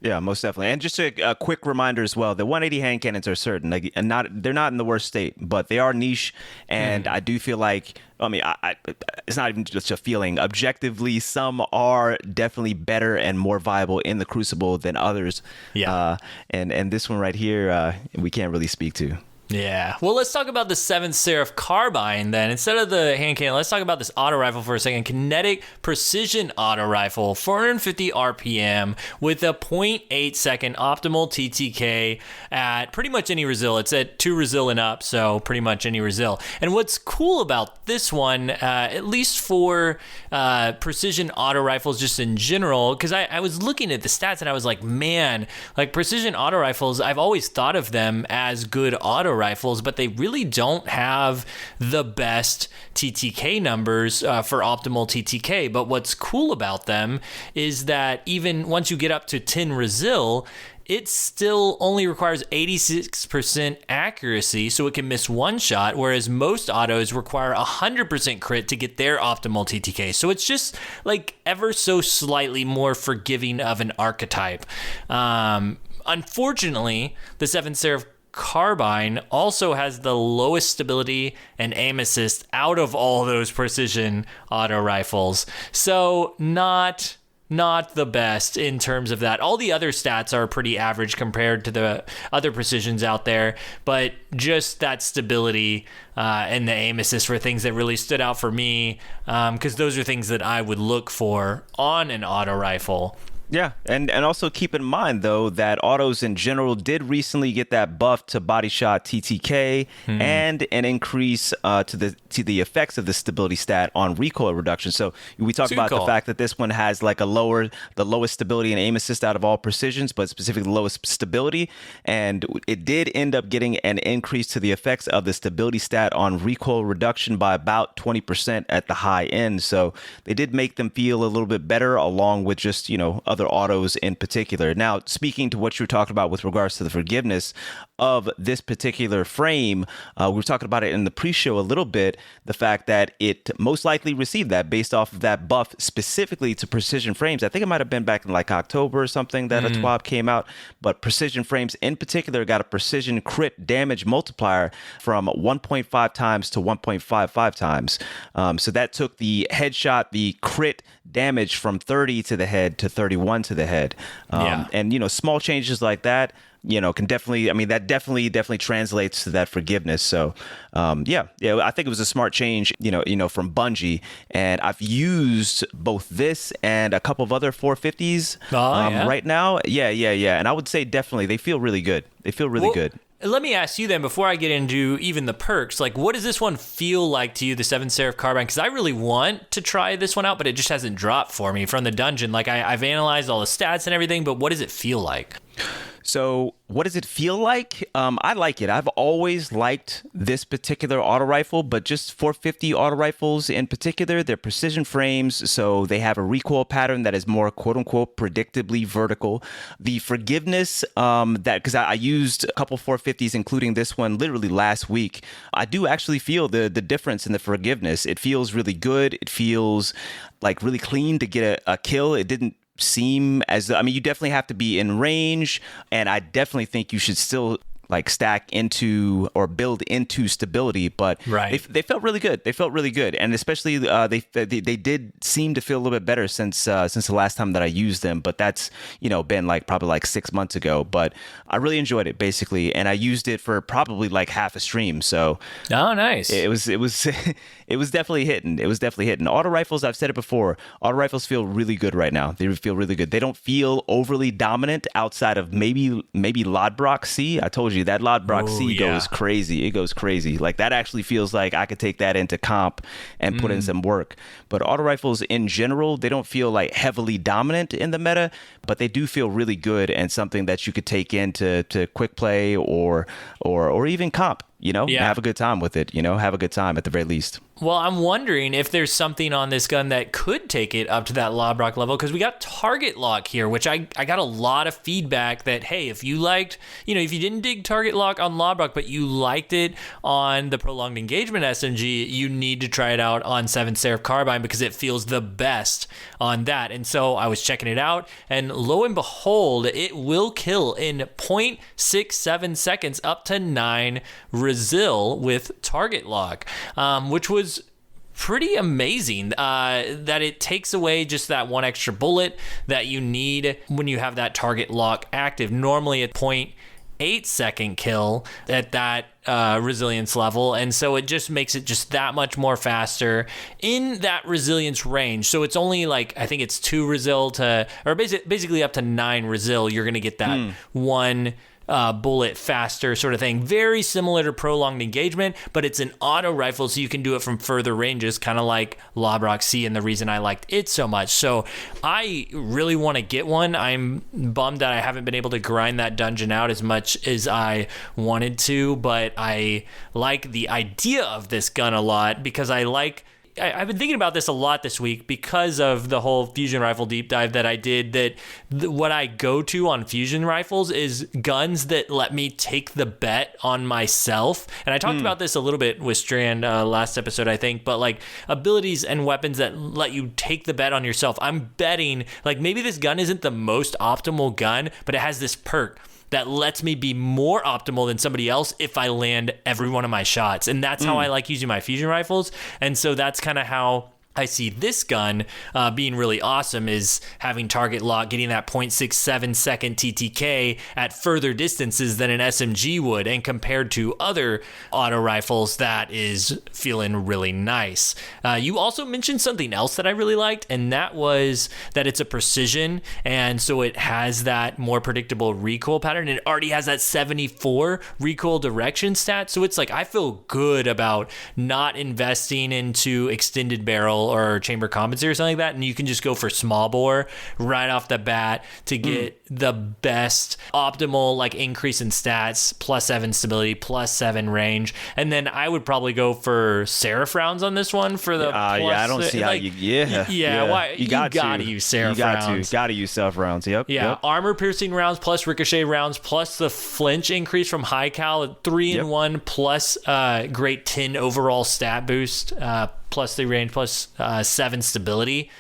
B: Yeah, most definitely. And just a quick reminder as well, the 180 hand cannons are certain, they're not in the worst state, but they are niche. And I do feel like, it's not even just a feeling. Objectively, some are definitely better and more viable in the Crucible than others. Yeah. And this one right here, we can't really speak to.
A: Yeah. Well, let's talk about the Seven Seraph Carbine then. Instead of the hand cannon, let's talk about this auto rifle for a second. Kinetic precision auto rifle, 450 RPM with a 0.8 second optimal TTK at pretty much any resil. It's at 2 resil and up, so pretty much any resil. And what's cool about this one, at least for precision auto rifles just in general, because I was looking at the stats and I was like, man, like precision auto rifles, I've always thought of them as good auto rifles, but they really don't have the best TTK numbers for optimal TTK. But what's cool about them is that even once you get up to 10 resil, it still only requires 86% accuracy, so it can miss one shot, whereas most autos require 100% crit to get their optimal TTK. So it's just like ever so slightly more forgiving of an archetype. Unfortunately, the Seven Seraph Carbine also has the lowest stability and aim assist out of all those precision auto rifles. So not the best in terms of that. All the other stats are pretty average compared to the other precisions out there, but just that stability and the aim assist were things that really stood out for me, because those are things that I would look for on an auto rifle.
B: Yeah, and also keep in mind, though, that autos in general did recently get that buff to body shot TTK and an increase to the effects of the stability stat on recoil reduction. So we talked about the fact that this one has like the lowest stability and aim assist out of all precisions, but specifically the lowest stability. And it did end up getting an increase to the effects of the stability stat on recoil reduction by about 20% at the high end. So they did make them feel a little bit better, along with just, other autos in particular. Now, speaking to what you were talking about with regards to the forgiveness, of this particular frame, we were talking about it in the pre-show a little bit, the fact that it most likely received that based off of that buff specifically to precision frames. I think it might have been back in like October or something that a TWAB came out, but precision frames in particular got a precision crit damage multiplier from 1.5 times to 1.55 times. So that took the headshot, the crit damage from 30 to the head to 31 to the head. And, small changes like that, can definitely, that definitely translates to that forgiveness. So, I think it was a smart change, from Bungie. And I've used both this and a couple of other 450s right now. Yeah. And I would say definitely they feel really good. They feel really good.
A: Let me ask you then, before I get into even the perks, like, what does this one feel like to you, the 7 Seraph Carbine? Because I really want to try this one out, but it just hasn't dropped for me from the dungeon. Like, I've analyzed all the stats and everything, but what does it feel like?
B: So what does it feel like? I like it. I've always liked this particular auto rifle, but just 450 auto rifles in particular, they're precision frames, so they have a recoil pattern that is more quote unquote predictably vertical. The forgiveness because I used a couple 450s, including this one literally last week. I do actually feel the difference in the forgiveness. It feels really good. It feels like really clean to get a kill. It didn't seem as you definitely have to be in range, and I definitely think you should still like stack into or build into stability, but they felt really good. They felt really good, and especially they did seem to feel a little bit better since the last time that I used them. But that's been like probably like 6 months ago. But I really enjoyed it basically, and I used it for probably like half a stream. So
A: nice.
B: It was it was definitely hitting. It was definitely hitting. Auto rifles, I've said it before. Auto rifles feel really good right now. They feel really good. They don't feel overly dominant outside of maybe Lodbrok C. I told you that Lodbrok C goes crazy. It goes crazy. Like that actually feels like I could take that into comp and put in some work. But auto rifles in general, they don't feel like heavily dominant in the meta, but they do feel really good and something that you could take into quick play or even comp. Have a good time with it, have a good time at the very least.
A: Well, I'm wondering if there's something on this gun that could take it up to that Lodbrok level, because we got target lock here, which I got a lot of feedback that, hey, if you liked, if you didn't dig target lock on Lodbrok, but you liked it on the prolonged engagement SMG, you need to try it out on 7 Seraph Carbine because it feels the best on that. And so I was checking it out, and lo and behold, it will kill in 0.67 seconds up to 9 Resil with target lock, which was pretty amazing that it takes away just that one extra bullet that you need when you have that target lock active. Normally at 0.8 second kill at that resilience level, and so it just makes it just that much more faster in that resilience range. So it's only like, I think it's 2 Resil to, or basically up to 9 Resil, you're gonna get that one bullet faster sort of thing. Very similar to prolonged engagement, but it's an auto rifle, so you can do it from further ranges, kind of like Lodbrok C, and the reason I liked it so much. So I really want to get one. I'm bummed that I haven't been able to grind that dungeon out as much as I wanted to, but I like the idea of this gun a lot because I've been thinking about this a lot this week because of the whole fusion rifle deep dive that I did, that what I go to on fusion rifles is guns that let me take the bet on myself. And I talked about this a little bit with Strand last episode, I think, but like abilities and weapons that let you take the bet on yourself. I'm betting like maybe this gun isn't the most optimal gun, but it has this perk that lets me be more optimal than somebody else if I land every one of my shots. And that's how I like using my fusion rifles. And so that's kind of how I see this gun being really awesome, is having target lock, getting that 0.67 second TTK at further distances than an SMG would, and compared to other auto rifles, that is feeling really nice. You also mentioned something else that I really liked, and that was that it's a precision, and so it has that more predictable recoil pattern. It already has that 74 recoil direction stat, so it's like I feel good about not investing into extended barrels or chamber compensator or something like that, and you can just go for small bore right off the bat to get the best optimal like increase in stats, +7 stability, +7 range. And then I would probably go for Seraph rounds on this one for the
B: I don't see how
A: why you gotta use Seraph rounds.
B: Gotta use Seraph rounds. Yep.
A: Armor piercing rounds plus ricochet rounds plus the flinch increase from high cal, 3-in-1 plus great 10 overall stat boost, +3 range, +7 stability.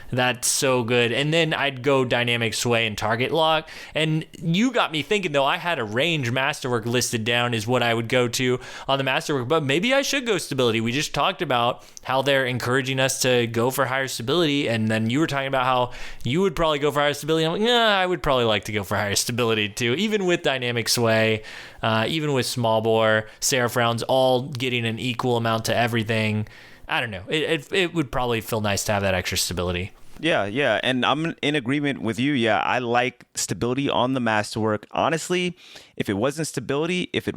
A: That's so good. And then I'd go dynamic sway and target lock. And you got me thinking, though, I had a range masterwork listed down is what I would go to on the masterwork, but maybe I should go stability. We just talked about how they're encouraging us to go for higher stability, and then you were talking about how you would probably go for higher stability. I'm like, I would probably like to go for higher stability too, even with dynamic sway, even with small bore, Seraph rounds, all getting an equal amount to everything. I don't know. It would probably feel nice to have that extra stability.
B: Yeah, and I'm in agreement with you. Yeah, I like stability on the masterwork. Honestly, if it wasn't stability, it'd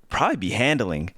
B: probably be handling.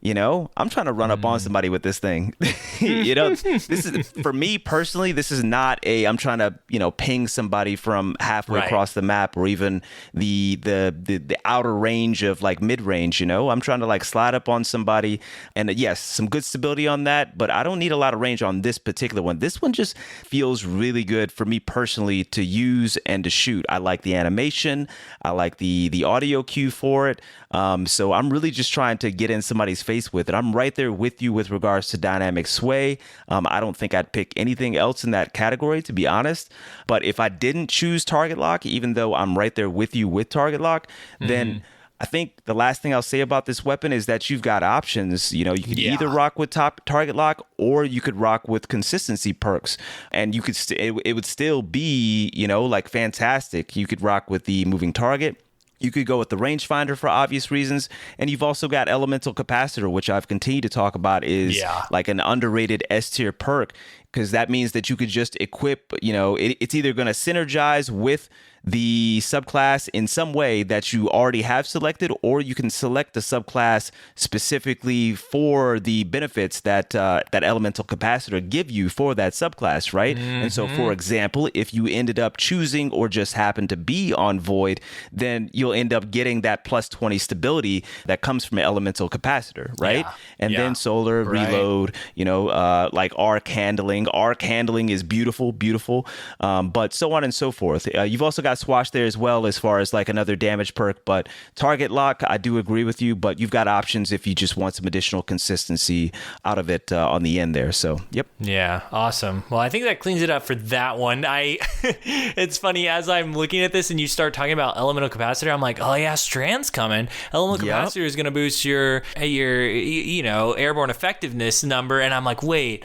B: I'm trying to run up on somebody with this thing. This is, for me personally, this is not I'm trying to, ping somebody from halfway across the map or even the outer range of like mid range, I'm trying to like slide up on somebody, and yes, some good stability on that, but I don't need a lot of range on this particular one. This one just feels really good for me personally to use and to shoot. I like the animation. I like the audio cue for it. So I'm really just trying to get in somebody's face with it. I'm right there with you with regards to dynamic sway. I don't think I'd pick anything else in that category, to be honest. But if I didn't choose target lock, even though I'm right there with you with target lock, then I think the last thing I'll say about this weapon is that you've got options. You could either rock with target lock or you could rock with consistency perks, and you could it would still be like fantastic. You could rock with the moving target. You could go with the rangefinder for obvious reasons. And you've also got elemental capacitor, which I've continued to talk about is like an underrated S tier perk, because that means that you could just equip, it's either going to synergize with the subclass in some way that you already have selected, or you can select the subclass specifically for the benefits that that elemental capacitor give you for that subclass, right? And so, for example, if you ended up choosing or just happened to be on Void, then you'll end up getting that +20 stability that comes from an elemental capacitor, right? And then solar, reload, like arc handling. Arc handling is beautiful, but so on and so forth. You've also got Swash there as well, as far as like another damage perk, but target lock, I do agree with you, but you've got options if you just want some additional consistency out of it on the end there. So
A: yeah, awesome. Well, I think that cleans it up for that one. It's funny, as I'm looking at this and you start talking about elemental capacitor, I'm like, oh yeah, Strand's coming. Elemental capacitor is going to boost your airborne effectiveness number, and I'm like, wait,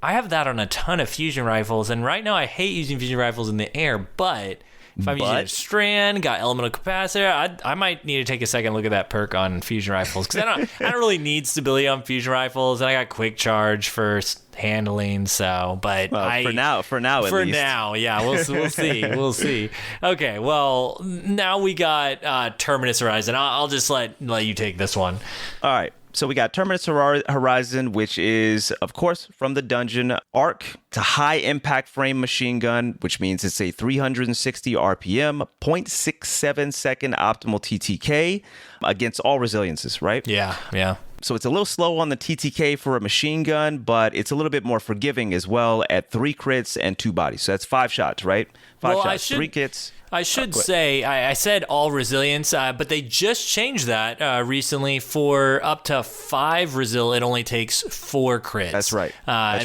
A: I have that on a ton of fusion rifles, and right now I hate using fusion rifles in the air, but if I'm using a Strand, got elemental capacitor, I might need to take a second look at that perk on fusion rifles, because I don't really need stability on fusion rifles, and I got quick charge for handling. So, but
B: for now,
A: yeah, we'll see. Okay, well, now we got Terminus Horizon. I'll just let you take this one.
B: All right. So we got Terminus Horizon, which is, of course, from the dungeon. Arc to high impact frame machine gun, which means it's a 360 RPM, 0.67 second optimal TTK against all resiliences, right?
A: Yeah.
B: So it's a little slow on the TTK for a machine gun, but it's a little bit more forgiving as well at 3 crits and 2 bodies. So that's 5 shots, right? 5 shots, 3 kits.
A: I should say, I said all resilience, but they just changed that recently. For up to 5 resil, it only takes 4 crits.
B: That's right.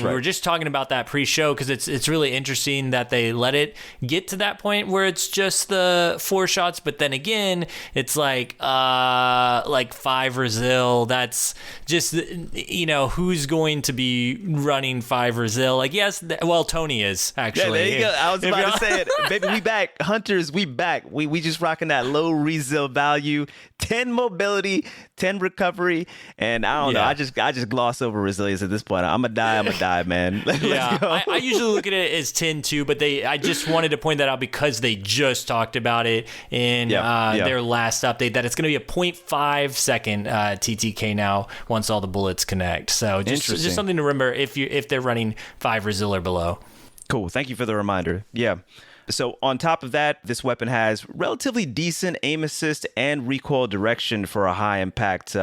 A: We were just talking about that pre-show, because it's really interesting that they let it get to that point where it's just the 4 shots, but then again, it's like 5 resil. That's just, who's going to be running 5 resil? Like, yes, Tony is, actually.
B: Yeah, there you go. I was about to say it. Baby, we back. Hunter boosters, we back. We just rocking that low resale value, 10 mobility, 10 recovery, and I don't know. I just gloss over resilience at this point. I'm gonna die, man. Let's go.
A: I usually look at it as 10 too, but I just wanted to point that out because they just talked about it in their last update that it's gonna be a 0.5 second TTK now once all the bullets connect. So just something to remember if they're running 5 resil or below.
B: Cool. Thank you for the reminder. Yeah. So on top of that, this weapon has relatively decent aim assist and recoil direction for a high impact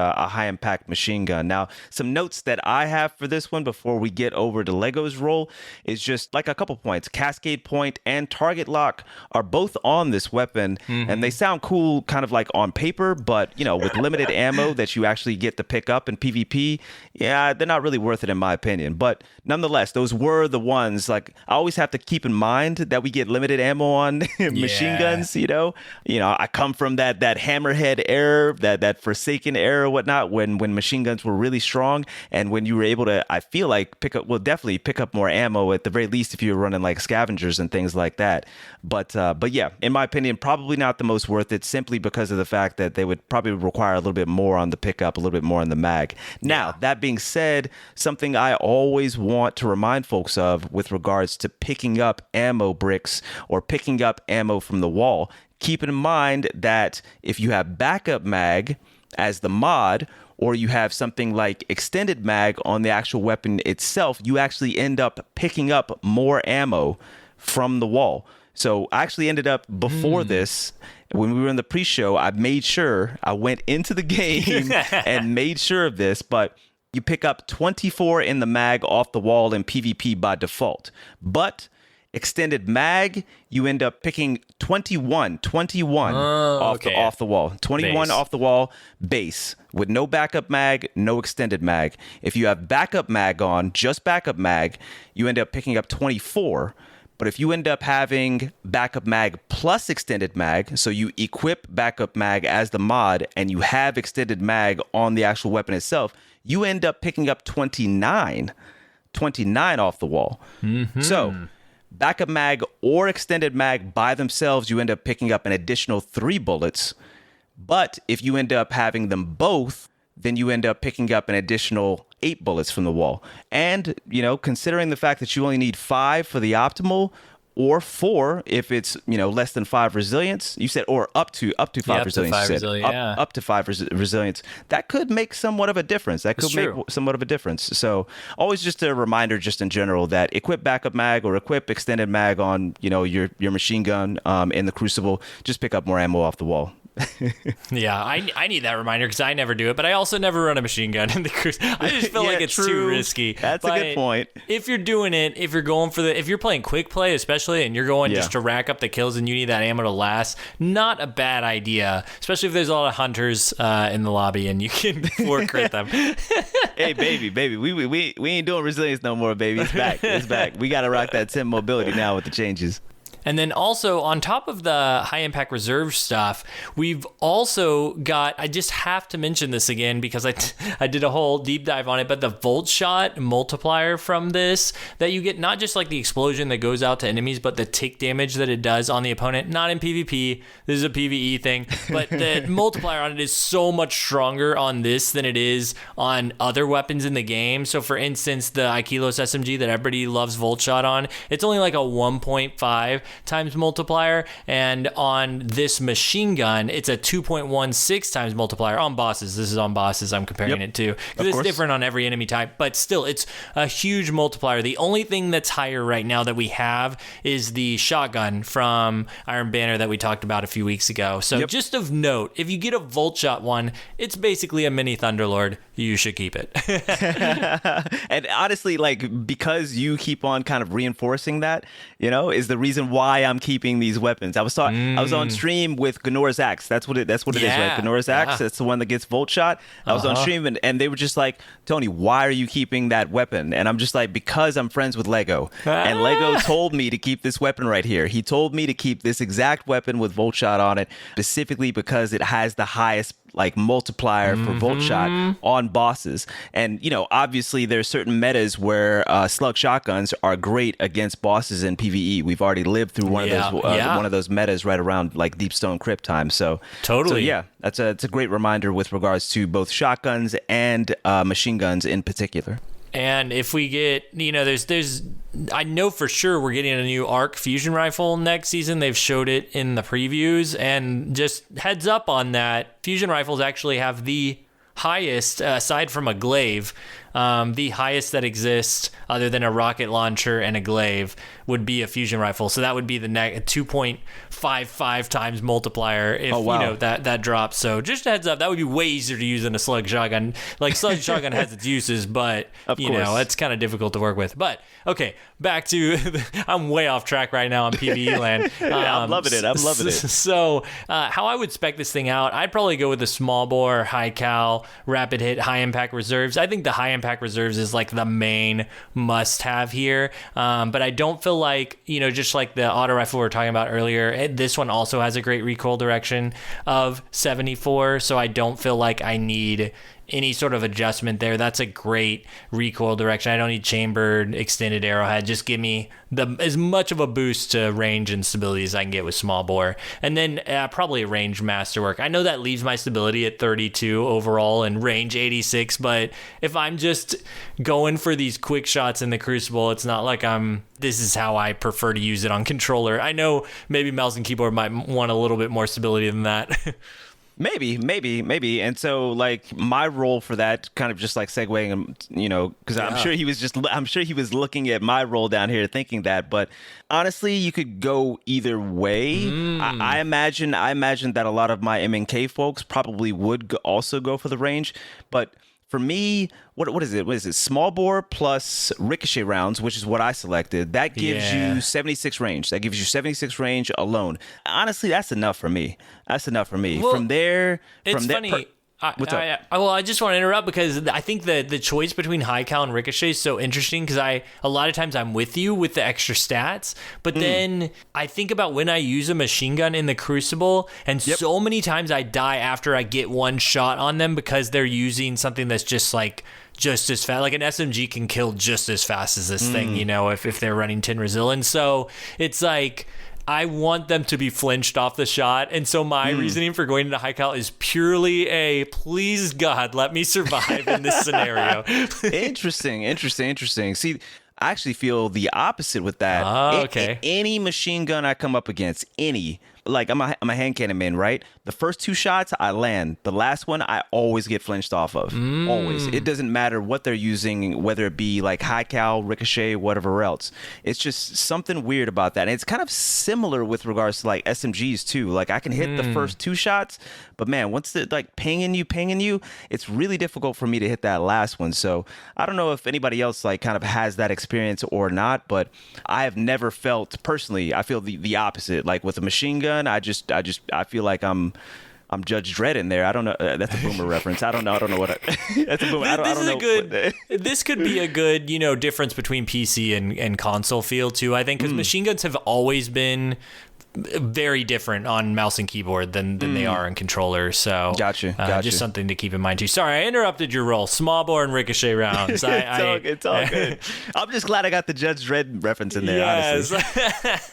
B: machine gun. Now, some notes that I have for this one before we get over to Lego's role is just like a couple points. Cascade point and target lock are both on this weapon, and they sound cool kind of like on paper, but with limited ammo that you actually get to pick up in PvP, they're not really worth it in my opinion. But nonetheless, those were the ones. Like, I always have to keep in mind that we get limited ammo on machine guns. I come from that hammerhead era, that Forsaken era, whatnot, when machine guns were really strong, and when you were able to, I feel like, definitely pick up more ammo at the very least if you were running like scavengers and things like that. But yeah, in my opinion, probably not the most worth it, simply because of the fact that they would probably require a little bit more on the pickup, a little bit more on the mag. Now, that being said, something I always want to remind folks of with regards to picking up ammo bricks or picking up ammo from the wall, keep in mind that if you have backup mag as the mod, or you have something like extended mag on the actual weapon itself, you actually end up picking up more ammo from the wall. So I actually ended up, before this, when we were in the pre-show, I went into the game and made sure of this, but you pick up 24 in the mag off the wall in PvP by default. But extended mag, you end up picking 21 off the wall. 21 base. Off the wall base with no backup mag, no extended mag. If you have backup mag on, just backup mag, you end up picking up 24. But if you end up having backup mag plus extended mag, so you equip backup mag as the mod and you have extended mag on the actual weapon itself, you end up picking up 29 off the wall. So backup mag or extended mag by themselves, you end up picking up an additional 3 bullets. But if you end up having them both, then you end up picking up an additional 8 bullets from the wall. And, considering the fact that you only need 5 for the optimal, or 4 if it's less than 5 resilience, you said, or up to 5 resilience, up to 5 resilience, that could make somewhat of a difference. So always just a reminder, just in general, that equip backup mag or equip extended mag on your machine gun in the Crucible. Just pick up more ammo off the wall.
A: Yeah, I need that reminder because I never do it, but I also never run a machine gun in the cruise. I just feel like it's too risky.
B: That's a good point.
A: If you're doing it, if you're playing quick play especially, and you're going just to rack up the kills and you need that ammo to last, not a bad idea, especially if there's a lot of hunters in the lobby and you can floor crit them.
B: Hey, baby, we ain't doing resilience no more, baby. It's back. We got to rock that 10 mobility now with the changes.
A: And then also, on top of the high impact reserve stuff, we've also got, I just have to mention this again because I did a whole deep dive on it, but the volt shot multiplier from this, that you get not just like the explosion that goes out to enemies, but the tick damage that it does on the opponent. Not in PvP, this is a PvE thing, but the multiplier on it is so much stronger on this than it is on other weapons in the game. So for instance, the Aikilos SMG that everybody loves volt shot on, it's only like a 1.5 times multiplier, and on this machine gun it's a 2.16 times multiplier on bosses. This is on bosses I'm comparing it to, because it's different on every enemy type, but still it's a huge multiplier. The only thing that's higher right now that we have is the shotgun from Iron Banner that we talked about a few weeks ago. So just of note, if you get a volt shot one, it's basically a mini Thunderlord. You should keep it.
B: And honestly, like, because you keep on kind of reinforcing that, is the reason why I'm keeping these weapons. I was on stream with Gnora's Axe. That's what it is, right? Gnora's Axe. That's the one that gets volt shot. I was on stream and they were just like, Tony, why are you keeping that weapon? And I'm just like, because I'm friends with Lego. And Lego told me to keep this weapon right here. He told me to keep this exact weapon with volt shot on it, specifically because it has the highest like multiplier for volt shot on bosses. And, you know, obviously there's certain metas where slug shotguns are great against bosses in PvE. We've already lived through one of those metas right around like Deepstone Crypt time. So
A: totally.
B: So yeah, it's a great reminder with regards to both shotguns and machine guns in particular.
A: And if we get, you know, there's, I know for sure we're getting a new ARC fusion rifle next season. They've showed it in the previews, and just heads up on that, fusion rifles actually have the highest, aside from a glaive, the highest that exists other than a rocket launcher and a glaive would be a fusion rifle. So that would be the 2.55 times multiplier if you know that drops. So just a heads up, that would be way easier to use than a slug shotgun. Like slug shotgun has its uses, but you know, it's kind of difficult to work with. But okay, back to I'm way off track right now on PvE land.
B: I'm loving it.
A: So how I would spec this thing out, I'd probably go with the small bore, high cal, rapid hit, high impact reserves. I think the high impact reserves is like the main must have here. But I don't feel like, you know, just like the auto rifle we were talking about earlier, this one also has a great recoil direction of 74. So I don't feel like I need any sort of adjustment there. That's a great recoil direction. I don't need chambered, extended arrowhead. Just give me as much of a boost to range and stability as I can get with small bore. And then probably a range masterwork. I know that leaves my stability at 32 overall and range 86, but if I'm just going for these quick shots in the Crucible, it's not like this is how I prefer to use it on controller. I know maybe mouse and keyboard might want a little bit more stability than that. Maybe. And so like my role for that, kind of just like segueing, you know, because I'm sure he was looking at my role down here thinking that, but honestly, you could go either way. I imagine that a lot of my MNK folks probably would also go for the range, but for me, what is it? What is it? Small bore plus ricochet rounds, which is what I selected. That gives you 76 range. That gives you 76 range alone. Honestly, that's enough for me. Well, from there, funny.
B: What's up?
A: I just want to interrupt because I think the choice between high cal and ricochet is so interesting because a lot of times I'm with you with the extra stats, but then I think about when I use a machine gun in the Crucible, and so many times I die after I get one shot on them because they're using something that's just as fast. Like an SMG can kill just as fast as this thing, you know, if they're running 10 Resil. And so it's like, I want them to be flinched off the shot. And so my reasoning for going into high cal is purely please God, let me survive in this scenario.
B: Interesting. See, I actually feel the opposite with that.
A: Okay.
B: Any machine gun I come up against, like I'm a hand cannon man, right? The first two shots I land. The last one I always get flinched off of. Always. It doesn't matter what they're using, whether it be like high cal, ricochet, whatever else. It's just something weird about that. And it's kind of similar with regards to like SMGs too. Like I can hit the first two shots, but man, once they're like pinging you, it's really difficult for me to hit that last one. So I don't know if anybody else like kind of has that experience or not, but I have never felt personally, I feel the opposite. Like with a machine gun, I feel like I'm Judge Dredd in there. I don't know. That's a boomer reference. I don't know what. That's a boomer. I don't know.
A: This could be a good, you know, difference between PC and console feel too. I think because machine guns have always been very different on mouse and keyboard than they are in controller. So
B: gotcha.
A: Just something to keep in mind too. Sorry, I interrupted your role. Small bore and ricochet rounds.
B: It's all good. I'm just glad I got the Judge Dredd reference in there. Honestly.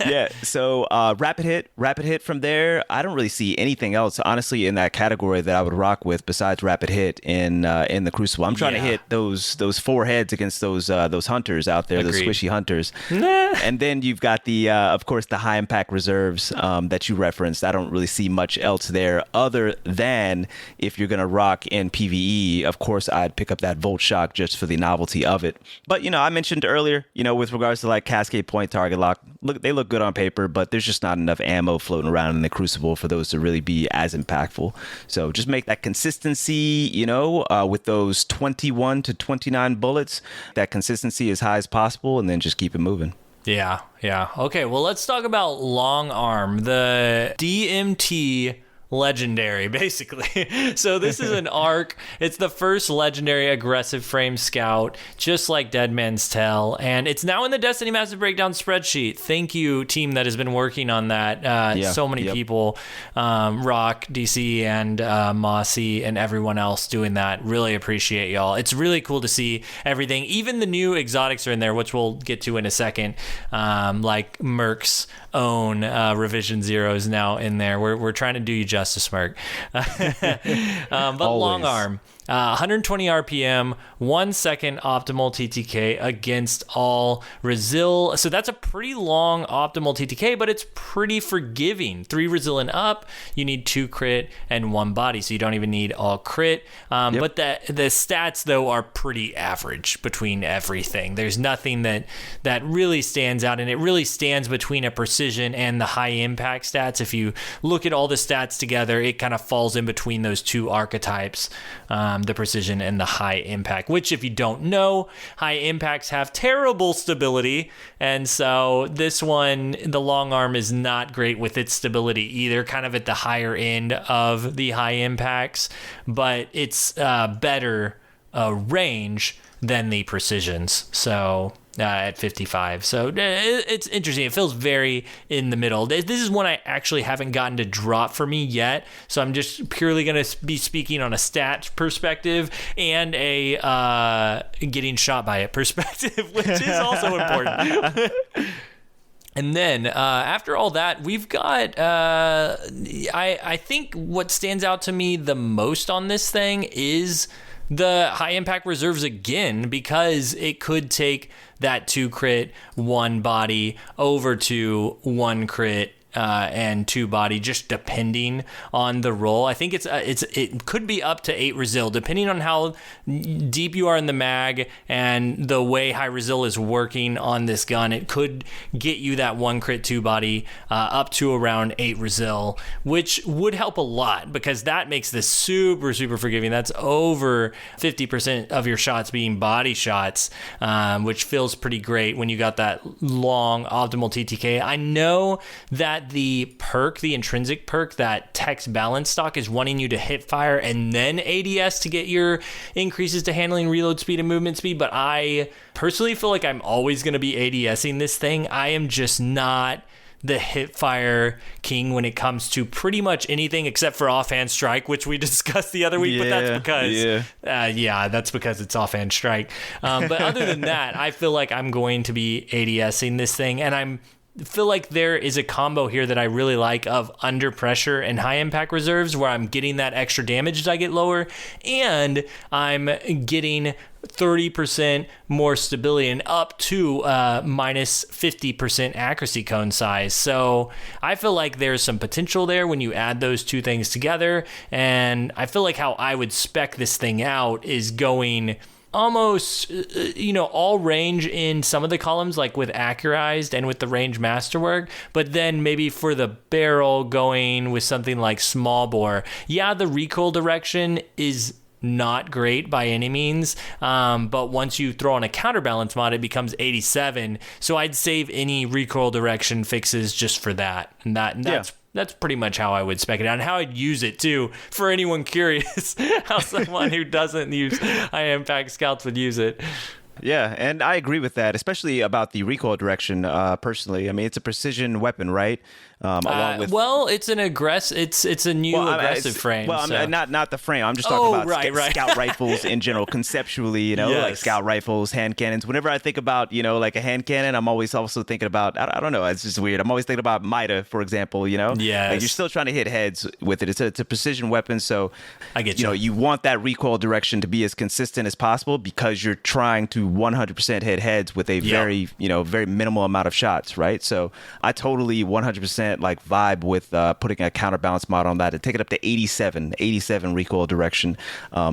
B: Yeah. So rapid hit from there. I don't really see anything else honestly in that category that I would rock with besides rapid hit in the Crucible. I'm trying to hit those four heads against those hunters out there, those squishy hunters. And then you've got the of course the high impact reserve that you referenced. I don't really see much else there other than if you're going to rock in PvE, of course, I'd pick up that Volt Shock just for the novelty of it. But, you know, I mentioned earlier, you know, with regards to like Cascade Point, Target Lock, they look good on paper, but there's just not enough ammo floating around in the Crucible for those to really be as impactful. So just make that consistency, you know, with those 21 to 29 bullets, that consistency as high as possible, and then just keep it moving.
A: Yeah. Okay, well, let's talk about long arm. The DMT legendary, basically. So this is an arc. It's the first legendary aggressive frame scout, just like Dead Man's Tell, and it's now in the Destiny Massive Breakdown spreadsheet. Thank you, team that has been working on that. So many people, Rock, DC, and Mossy, and everyone else doing that. Really appreciate y'all. It's really cool to see everything. Even the new exotics are in there, which we'll get to in a second, like Merc's own Revision Zero is now in there. We're trying to do you justice, Merc. But long arm, 120 RPM, 1 second optimal TTK against all Resil. So that's a pretty long optimal TTK, but it's pretty forgiving. 3 Resil and up, you need 2 crit and 1 body, so you don't even need all crit. But the stats, though, are pretty average between everything. There's nothing that really stands out, and it really stands between a precision and the high impact stats. If you look at all the stats together, it kind of falls in between those two archetypes. The precision and the high impact, which, if you don't know, high impacts have terrible stability, and so this one, the long arm, is not great with its stability either, kind of at the higher end of the high impacts, but it's better range than the precisions, so at 55. So it's interesting. It feels very in the middle. This is one I actually haven't gotten to drop for me yet, so I'm just purely going to be speaking on a stat perspective and a getting shot by it perspective, which is also important. And then after all that, we've got, I think what stands out to me the most on this thing is the high impact reserves again, because it could take that 2 crit, 1 body over to 1 crit and 2 body, just depending on the roll. I think it could be up to 8 Resil, depending on how deep you are in the mag and the way high Resil is working on this gun. It could get you that 1 crit 2 body up to around 8 Resil, which would help a lot, because that makes this super, super forgiving. That's over 50% of your shots being body shots, which feels pretty great when you got that long optimal TTK. I know that the perk, the intrinsic perk, that text balance stock, is wanting you to hit fire and then ADS to get your increases to handling, reload speed, and movement speed, but I personally feel like I'm always going to be ADSing this thing. I am just not the hip fire king when it comes to pretty much anything except for offhand strike, which we discussed the other week, but that's because that's because it's offhand strike. But other than that, I feel like I'm going to be ADSing this thing, and I feel like there is a combo here that I really like of under pressure and high impact reserves, where I'm getting that extra damage as I get lower, and I'm getting 30% more stability and up to minus 50% accuracy cone size. So I feel like there's some potential there when you add those two things together, and I feel like how I would spec this thing out is going almost all range in some of the columns, like with accurized and with the range masterwork, but then maybe for the barrel going with something like small bore. The recoil direction is not great by any means, but once you throw on a counterbalance mod, it becomes 87, so I'd save any recoil direction fixes just for that, and that's pretty much how I would spec it out, and how I'd use it too, for anyone curious how someone who doesn't use high impact scouts would use it.
B: Yeah, and I agree with that, especially about the recoil direction. Personally, I mean, it's a precision weapon, right? Along with
A: it's an it's a new aggressive frame.
B: Well,
A: so.
B: I mean, not the frame. I'm just talking about scout rifles in general, conceptually. Like scout rifles, hand cannons. Whenever I think about like a hand cannon, I'm always also thinking about I don't know. It's just weird. I'm always thinking about Mida, for example. Like you're still trying to hit heads with it. It's a precision weapon, so
A: I get you.
B: You want that recoil direction to be as consistent as possible, because you're trying to 100% hit heads with a very very minimal amount of shots, right? So I totally 100% like vibe with putting a counterbalance mod on that and take it up to 87 recoil direction,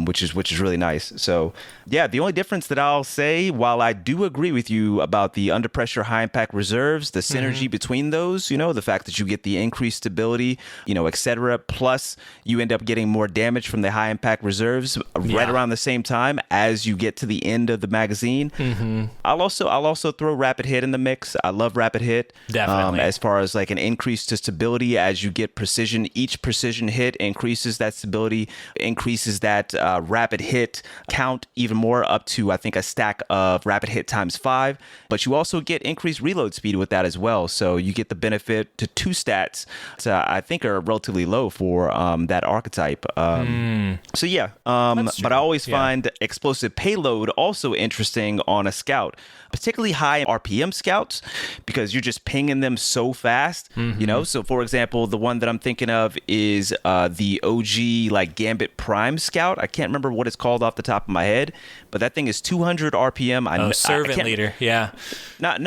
B: which is really nice. So the only difference that I'll say, while I do agree with you about the under pressure high impact reserves, the synergy between those, the fact that you get the increased stability, etc., plus you end up getting more damage from the high impact reserves right around the same time as you get to the end of the magazine seen. I'll also throw rapid hit in the mix. I love rapid hit.
A: Definitely.
B: As far as like an increase to stability as you get precision, each precision hit increases that stability, increases that rapid hit count even more up to, I think, a stack of rapid hit times 5. But you also get increased reload speed with that as well. So you get the benefit to 2 stats that I think are relatively low for that archetype. So yeah, but I always find explosive payload also interesting on a scout, particularly high RPM scouts, because you're just pinging them so fast, you know? So for example, the one that I'm thinking of is the OG like Gambit Prime Scout. I can't remember what it's called off the top of my head, but that thing is 200 RPM.
A: Servant leader, yeah.
B: Not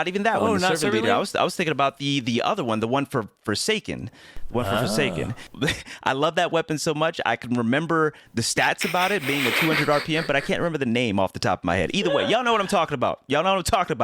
B: even that one. The
A: not
B: servant leader.
A: leader?
B: I was thinking about the other one, the one for Forsaken. Forsaken. I love that weapon so much. I can remember the stats about it being at 200 RPM, but I can't remember the name off the top of my head. Either way, y'all know what I'm talking about.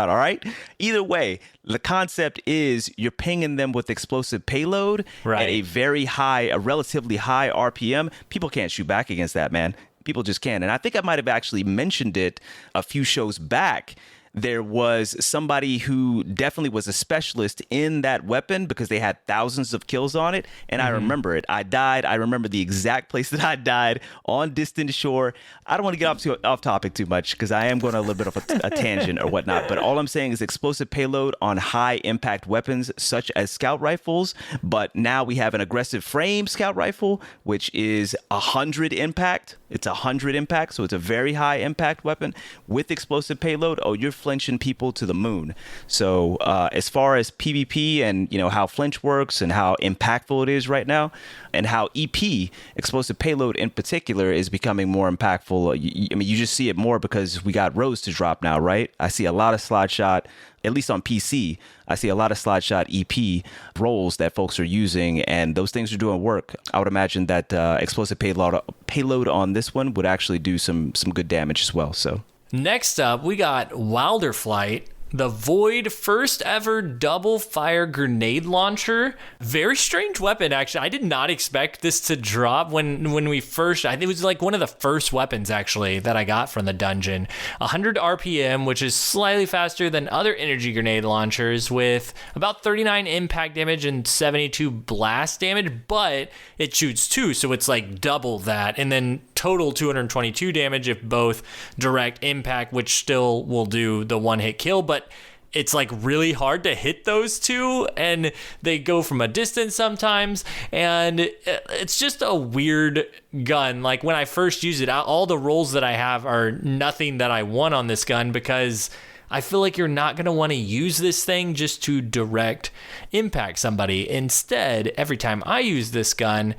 B: All right? Either way, the concept is you're pinging them with explosive payload at a relatively high RPM. People can't shoot back against that, man. People just can't. And I think I might have actually mentioned it a few shows back. There was somebody who definitely was a specialist in that weapon because they had thousands of kills on it. And I remember it. I died. I remember the exact place that I died on Distant Shore. I don't want to get off topic too much because I am going on a little bit of a tangent or whatnot. But all I'm saying is explosive payload on high impact weapons such as scout rifles. But now we have an aggressive frame scout rifle, which is 100 impact. It's 100 impact. So it's a very high impact weapon with explosive payload. Oh, you're flinching people to the moon. So as far as PvP and how flinch works and how impactful it is right now, and how EP, explosive payload in particular, is becoming more impactful. You just see it more because we got Rose to drop now, right? I see a lot of slide shot, at least on PC. I see a lot of slide shot EP roles that folks are using, and those things are doing work. I would imagine that explosive payload on this one would actually do some good damage as well. So.
A: Next up, we got Wilder Flight, the Void first ever double fire grenade launcher. Very strange weapon, actually. I did not expect this to drop when we first, I think it was like one of the first weapons actually that I got from the dungeon. 100 RPM, which is slightly faster than other energy grenade launchers, with about 39 impact damage and 72 blast damage, but it shoots 2, so it's like double that, and then total 222 damage if both direct impact, which still will do the one hit kill, but it's like really hard to hit those two, and they go from a distance sometimes, and it's just a weird gun. Like when I first use it, all the rolls that I have are nothing that I want on this gun, because I feel like you're not going to want to use this thing just to direct impact somebody. Instead, every time I use this gun,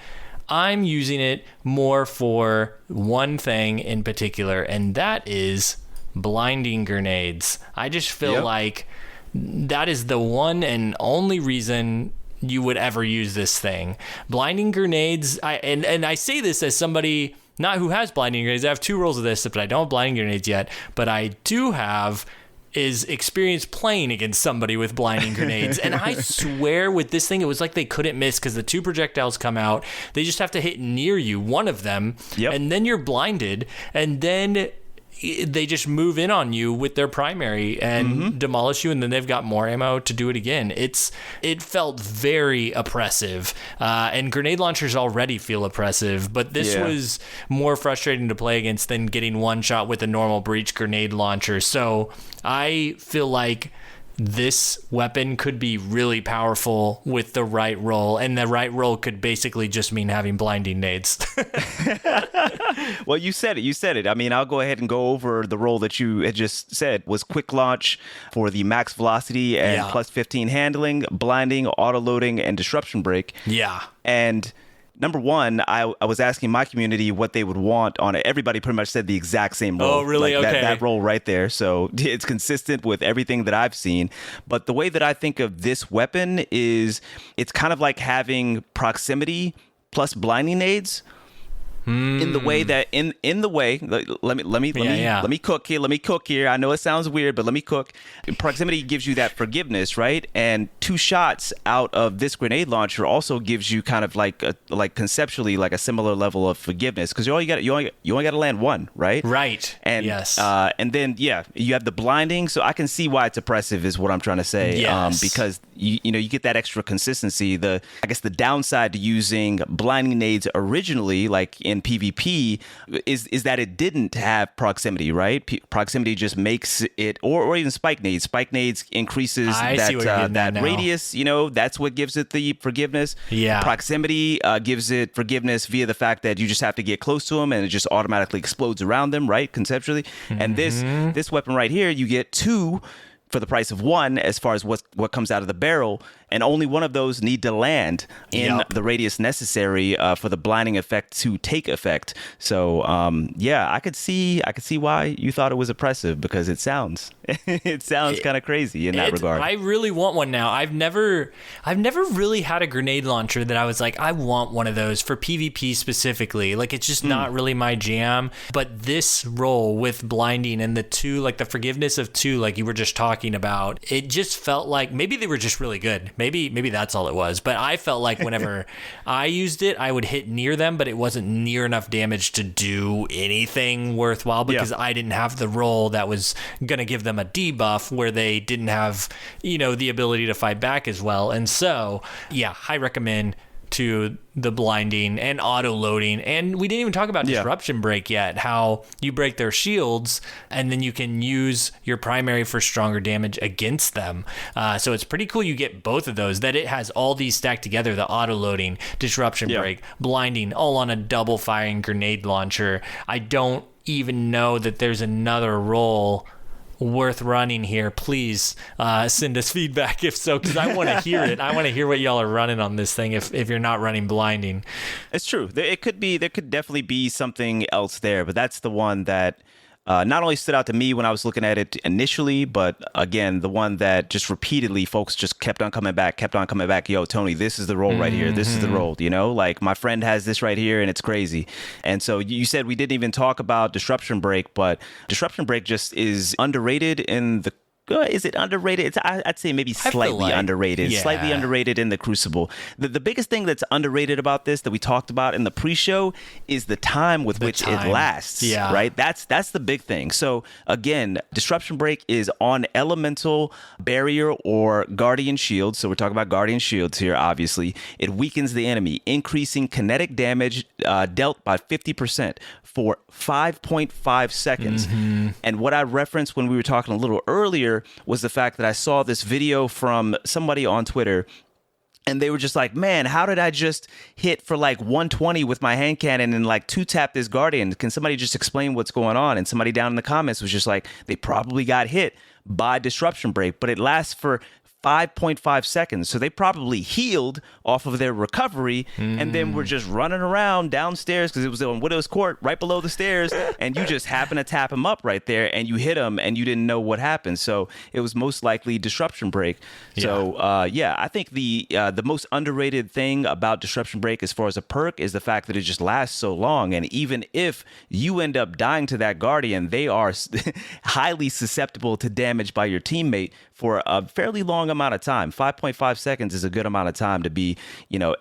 A: I'm using it more for one thing in particular, and that is blinding grenades. I just feel like that is the one and only reason you would ever use this thing. Blinding grenades, and I say this as somebody not who has blinding grenades. I have 2 rolls of this, but I don't have blinding grenades yet, but I do have is experience playing against somebody with blinding grenades. And I swear with this thing, it was like they couldn't miss because the 2 projectiles come out. They just have to hit near you, one of them, and then you're blinded, and then they just move in on you with their primary and demolish you, and then they've got more ammo to do it again. It felt very oppressive, and grenade launchers already feel oppressive, but this was more frustrating to play against than getting one shot with a normal breach grenade launcher. So I feel like this weapon could be really powerful with the right roll, and the right roll could basically just mean having blinding nades.
B: Well, you said it. I mean, I'll go ahead and go over the roll that you had just said was quick launch for the max velocity and plus 15 handling, blinding, auto loading, and disruption break. Yeah. And number one, I was asking my community what they would want on it. Everybody pretty much said the exact same roll.
A: Oh, really?
B: Like
A: okay.
B: That roll right there. So it's consistent with everything that I've seen. But the way that I think of this weapon is it's kind of like having proximity plus blinding nades. In the way that in the way let me cook here. I know it sounds weird, but let me cook. Proximity gives you that forgiveness, right? And 2 shots out of this grenade launcher also gives you kind of like conceptually like a similar level of forgiveness, because you only got to land 1, right?
A: Right.
B: And
A: yes.
B: And then you have the blinding, so I can see why it's oppressive is what I'm trying to say.
A: Yes.
B: Because you get that extra consistency. I guess the downside to using blinding nades originally, like in PvP, is that it didn't have proximity, right? Proximity just makes it, or even spike nades. Spike nades increases that radius. That's what gives it the forgiveness.
A: Yeah.
B: Proximity gives it forgiveness via the fact that you just have to get close to them and it just automatically explodes around them, right? Conceptually. And this weapon right here, you get 2 for the price of 1 as far as what comes out of the barrel, and only one of those need to land in the radius necessary for the blinding effect to take effect. So I could see why you thought it was oppressive, because it sounds kind of crazy in that regard.
A: I really want one now. I've never really had a grenade launcher that I was like, I want one of those for PvP specifically. Like, it's just not really my jam. But this role with blinding and the 2, like the forgiveness of 2, like you were just talking about, it just felt like maybe they were just really good. Maybe that's all it was. But I felt like whenever I used it, I would hit near them, but it wasn't near enough damage to do anything worthwhile, because I didn't have the role that was going to give them a debuff where they didn't have, the ability to fight back as well. And so, I recommend to the blinding and auto loading. And we didn't even talk about disruption break yet, how you break their shields and then you can use your primary for stronger damage against them. So it's pretty cool. You get both of those, that it has all these stacked together, the auto loading, disruption break, blinding, all on a double firing grenade launcher. I don't even know that there's another role worth running here. Please send us feedback if so, because I want to hear it. I want to hear what y'all are running on this thing if you're not running blinding.
B: It's true. There could definitely be something else there, but that's the one that not only stood out to me when I was looking at it initially, but again, the one that just repeatedly folks just kept on coming back. Yo, Tony, this is the role right here. This is the role, like my friend has this right here and it's crazy. And so you said we didn't even talk about Disruption Break, but Disruption Break just is underrated in the Is it underrated? I'd say maybe slightly underrated. Yeah. Slightly underrated in the Crucible. The biggest thing that's underrated about this that we talked about in the pre-show is the time with which it lasts. Yeah. Right? That's the big thing. So again, Disruption Break is on Elemental, Barrier, or Guardian Shield. So we're talking about Guardian Shields here, obviously. It weakens the enemy, increasing kinetic damage dealt by 50% for 5.5 seconds. Mm-hmm. And what I referenced when we were talking a little earlier was the fact that I saw this video from somebody on Twitter, and they were just like, man, how did I just hit for like 120 with my hand cannon and like two-tap this Guardian? Can somebody just explain what's going on? And somebody down in the comments was just like, they probably got hit by Disruption Break, but it lasts for 5.5 seconds. So they probably healed off of their recovery and then were just running around downstairs because it was on Widow's Court right below the stairs, and you just happen to tap him up right there and you hit him and you didn't know what happened. So it was most likely Disruption Break. Yeah. So I think the most underrated thing about Disruption Break as far as a perk is the fact that it just lasts so long. And even if you end up dying to that Guardian, they are highly susceptible to damage by your teammate for a fairly long amount of time. 5.5 seconds is a good amount of time to be,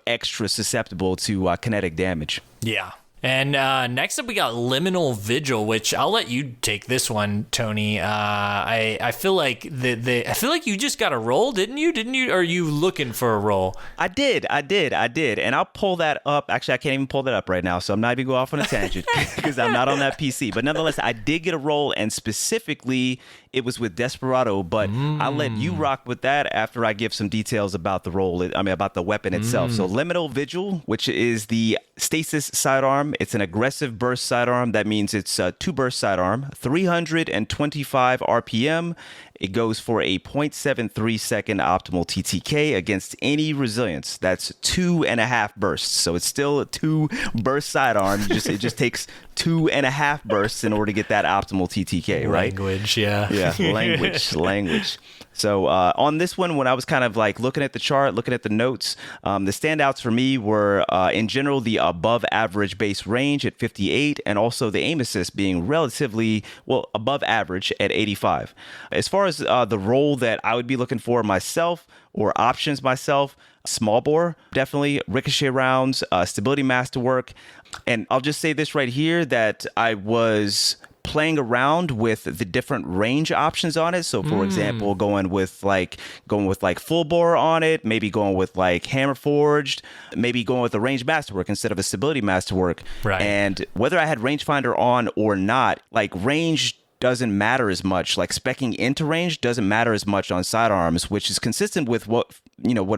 B: extra susceptible to kinetic damage.
A: Yeah. And next up, we got Liminal Vigil, which I'll let you take this one, Tony. I feel like I feel like you just got a roll, didn't you? Or are you looking for a roll?
B: I did. And I'll pull that up. Actually, I can't even pull that up right now, so I'm not even going off on a tangent because I'm not on that PC. But nonetheless, I did get a roll, and specifically, it was with Desperado. But I'll let you rock with that after I give some details about the roll. About the weapon itself. So Liminal Vigil, which is the Stasis sidearm. It's an aggressive burst sidearm. That means it's a 2-burst sidearm, 325 RPM, it goes for a 0.73 second optimal TTK against any resilience. That's 2.5 bursts. So it's still a 2 burst sidearm. It just takes 2.5 bursts in order to get that optimal TTK, right?
A: Language, yeah.
B: Yeah, language. So on this one, when I was kind of like looking at the chart, looking at the notes, the standouts for me were, in general, the above average base range at 58, and also the aim assist being relatively, well, above average at 85. As far as the role that I would be looking for myself, or options myself, small bore, definitely, ricochet rounds, stability masterwork. And I'll just say this right here, that I was playing around with the different range options on it. So for example, going with like full bore on it, maybe going with like hammer forged, maybe going with a range masterwork instead of a stability masterwork.
A: Right.
B: And whether I had rangefinder on or not, like range doesn't matter as much. Like speccing into range doesn't matter as much on sidearms, which is consistent with what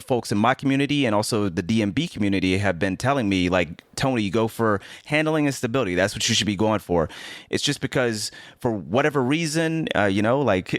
B: folks in my community and also the DMB community have been telling me. Like, Tony, you go for handling and stability. That's what you should be going for. It's just because for whatever reason, like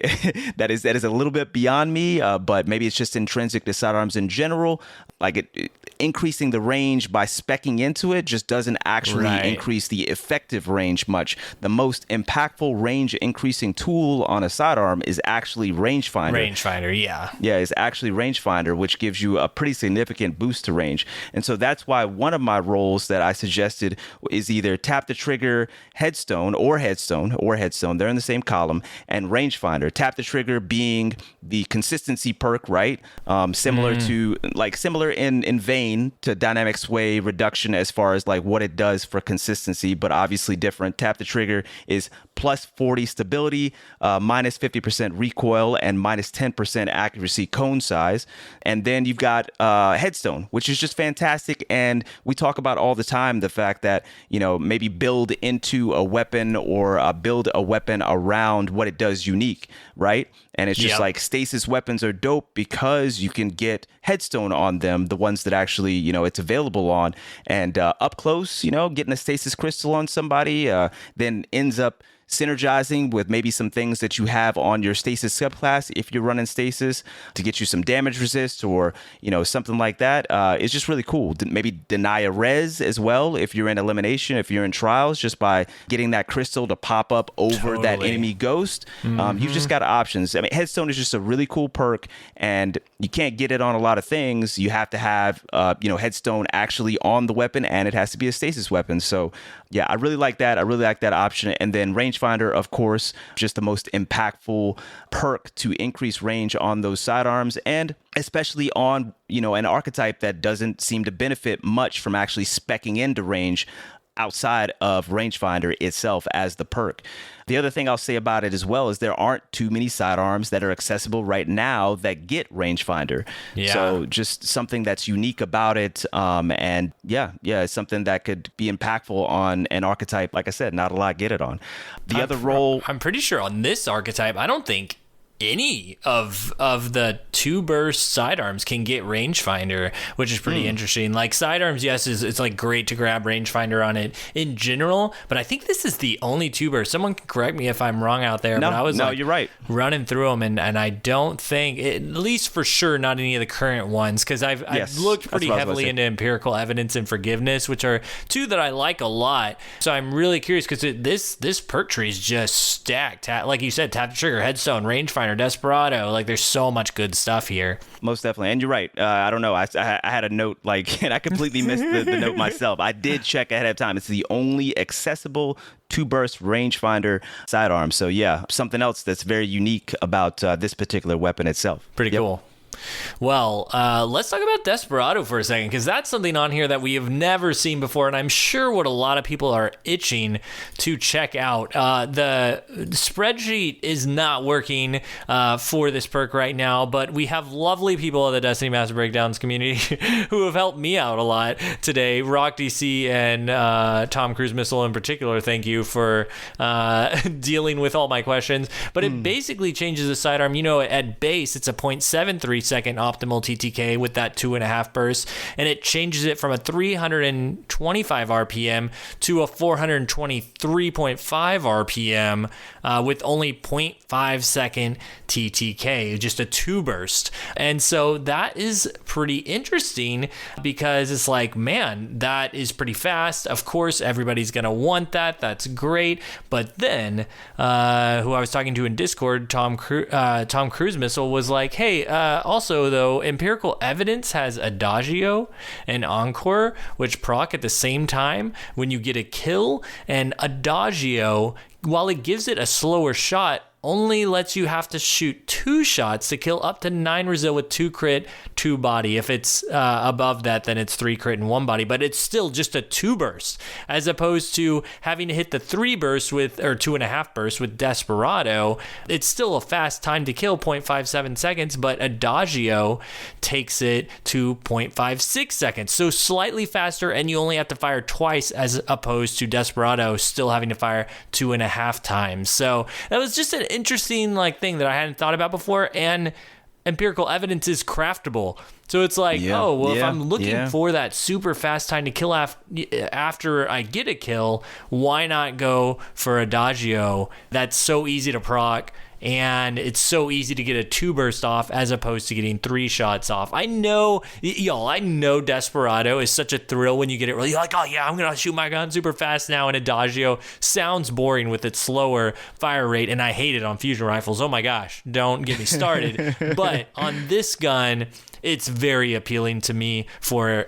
B: that is a little bit beyond me. But maybe it's just intrinsic to sidearms in general. Like increasing the range by speccing into it just doesn't actually increase the effective range much. The most impactful range increasing tool on a sidearm is actually rangefinder.
A: Rangefinder, yeah.
B: Yeah, it's actually rangefinder, which gives you a pretty significant boost to range. And so that's why one of my roles that I suggested is either tap the trigger, headstone. They're in the same column, and rangefinder. Tap the trigger being the consistency perk, right? Similar in vein to dynamic sway reduction as far as like what it does for consistency, but obviously different. Tap the trigger is plus 40 stability, minus 50% recoil, and minus 10% accuracy cone size. And then you've got headstone, which is just fantastic. And we talk about all the time the fact that, maybe build into a weapon or build a weapon around what it does unique, right? And it's just like stasis weapons are dope because you can get headstone on them, the ones that actually, it's available on. And up close, getting a stasis crystal on somebody then ends up synergizing with maybe some things that you have on your stasis subclass if you're running stasis to get you some damage resist or something like that. It's just really cool. Maybe deny a res as well if you're in elimination, if you're in trials, just by getting that crystal to pop up over that enemy ghost. You've just got options. I mean, headstone is just a really cool perk, and you can't get it on a lot of things. You have to have headstone actually on the weapon, and it has to be a stasis weapon. So yeah, I really like that. I really like that option. And then rangefinder, of course, just the most impactful perk to increase range on those sidearms, and especially on, an archetype that doesn't seem to benefit much from actually speccing into range outside of rangefinder itself as the perk. The other thing I'll say about it as well is there aren't too many sidearms that are accessible right now that get rangefinder.
A: Yeah.
B: So just something that's unique about it. And it's something that could be impactful on an archetype. Like I said, not a lot get it on. The other role,
A: I'm pretty sure on this archetype, I don't think any of the 2 burst sidearms can get rangefinder, which is pretty interesting. Like sidearms, yes, it's like great to grab rangefinder on it in general, but I think this is the only 2 burst. Someone can correct me if I'm wrong out there.
B: No, you're right.
A: Running through them, and I don't think, at least for sure, not any of the current ones, because I've looked pretty heavily into empirical evidence and forgiveness, which are 2 that I like a lot. So I'm really curious because this perk tree is just stacked. Like you said, tap the trigger, headstone, rangefinder, desperado. Like there's so much good stuff here.
B: Most definitely. And you're right. I don't know. I had a note and I completely missed the note myself. I did check ahead of time. It's the only accessible 2-burst rangefinder sidearm. So yeah, something else that's very unique about this particular weapon itself.
A: Pretty cool. Well, let's talk about Desperado for a second, because that's something on here that we have never seen before, and I'm sure what a lot of people are itching to check out. The spreadsheet is not working for this perk right now, but we have lovely people at the Destiny Master Breakdowns community who have helped me out a lot today. Rock DC and Tom Cruise Missile in particular, thank you for dealing with all my questions. But it basically changes the sidearm. At base, it's a 0.73 second optimal TTK with that 2.5 burst, and it changes it from a 325 RPM to a 423.5 RPM with only 0.5 second TTK, just a 2 burst. And so that is pretty interesting because it's like, man, that is pretty fast. Of course, everybody's going to want that. That's great. But then, who I was talking to in Discord, Tom Cruise Missile, was like, hey, also, though, empirical evidence has Adagio and Encore, which proc at the same time when you get a kill. And Adagio, while it gives it a slower shot, only lets you have to shoot 2 shots to kill up to 9 Resil with 2 crit, 2 body. If it's above that, then it's 3 crit and 1 body, but it's still just a 2 burst, as opposed to having to hit the 3 burst with, or 2.5 burst with Desperado. It's still a fast time to kill, 0.57 seconds, but Adagio takes it to 0.56 seconds. So slightly faster, and you only have to fire twice, as opposed to Desperado still having to fire 2.5 times. So that was just an interesting thing that I hadn't thought about before. And empirical evidence is craftable, so it's like, if I'm looking for that super fast time to kill after I get a kill, why not go for Adagio? That's so easy to proc, and it's so easy to get a 2 burst off as opposed to getting 3 shots off. I know Desperado is such a thrill when you get it really like, oh yeah, I'm gonna shoot my gun super fast now, and Adagio sounds boring with its slower fire rate, and I hate it on fusion rifles. Oh my gosh, don't get me started. But on this gun, it's very appealing to me for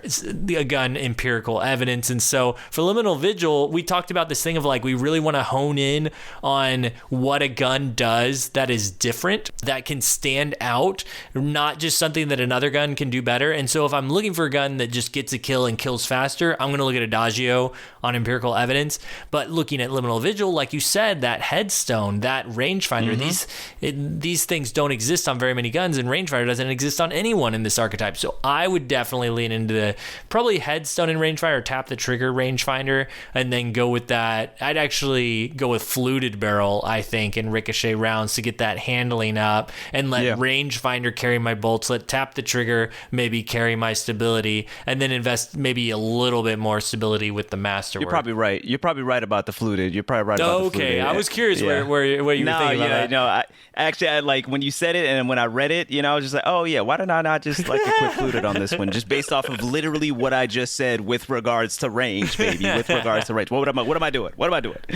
A: a gun empirical evidence. And so for Liminal Vigil, we talked about this thing of we really want to hone in on what a gun does that is different, that can stand out, not just something that another gun can do better. And so if I'm looking for a gun that just gets a kill and kills faster, I'm going to look at Adagio on empirical evidence. But looking at Liminal Vigil, like you said, that headstone, that rangefinder, these things don't exist on very many guns, and rangefinder doesn't exist on anyone in this archetype. So I would definitely lean into the probably headstone and rangefinder, tap the trigger rangefinder, and then go with that. I'd actually go with fluted barrel, I think, and ricochet rounds to get that handling up, and let rangefinder carry my bolts, let tap the trigger maybe carry my stability, and then invest maybe a little bit more stability with the masterwork.
B: You're probably right. You're probably right about the fluted. You're probably right about the fluted.
A: Okay, I was curious where you were thinking about that.
B: No, I when you said it, and when I read it, I was just like, oh yeah, why did I not just a quick fluted on this one, just based off of literally what I just said with regards to range, baby. With regards to range, what am I doing?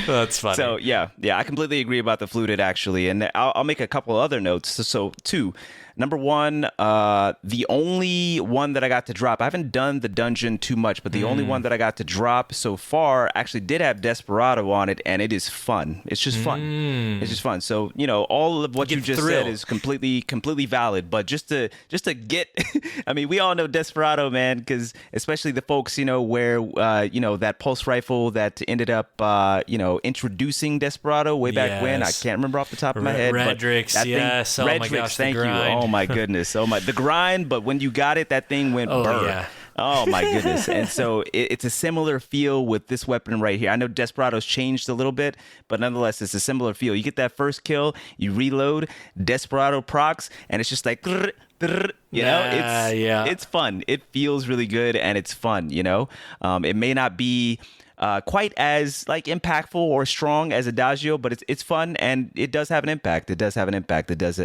A: That's funny.
B: So yeah, I completely agree about the fluted actually, and I'll make a couple other notes. So 2. Number 1, the only one that I got to drop, I haven't done the dungeon too much, but the only one that I got to drop so far actually did have Desperado on it, and it is fun. It's just fun. It's just fun. So, all of what you just said is completely valid, but just to get, I mean, we all know Desperado, man, because especially the folks, where, that pulse rifle that ended up, introducing Desperado way back when, I can't remember off the top of my head.
A: Redrix, yes. Oh my gosh,
B: thank you. Oh my goodness. The grind, but when you got it, that thing went burr.
A: Yeah.
B: Oh my goodness. And so it's a similar feel with this weapon right here. I know Desperado's changed a little bit, but nonetheless, it's a similar feel. You get that first kill, you reload, Desperado procs, and it's just like, it's fun. It feels really good, and it's fun, It may not be quite as impactful or strong as Adagio, but it's fun, and it does have an impact. It does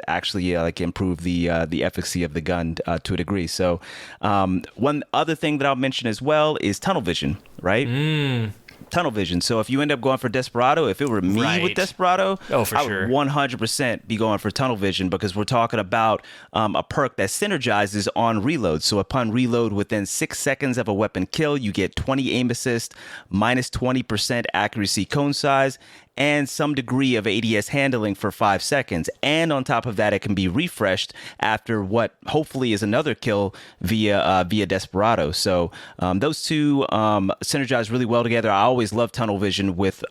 B: actually improve the efficacy of the gun to a degree. So one other thing that I'll mention as well is tunnel vision, right? Tunnel vision. So if you end up going for Desperado, if it were me with Desperado, I would 100% be going for tunnel vision, because we're talking about a perk that synergizes on reload. So upon reload within 6 seconds of a weapon kill, you get 20 aim assist, minus 20% accuracy cone size, and some degree of ADS handling for 5 seconds. And on top of that, it can be refreshed after what hopefully is another kill via Desperado. So those two synergize really well together. I always love tunnel vision with,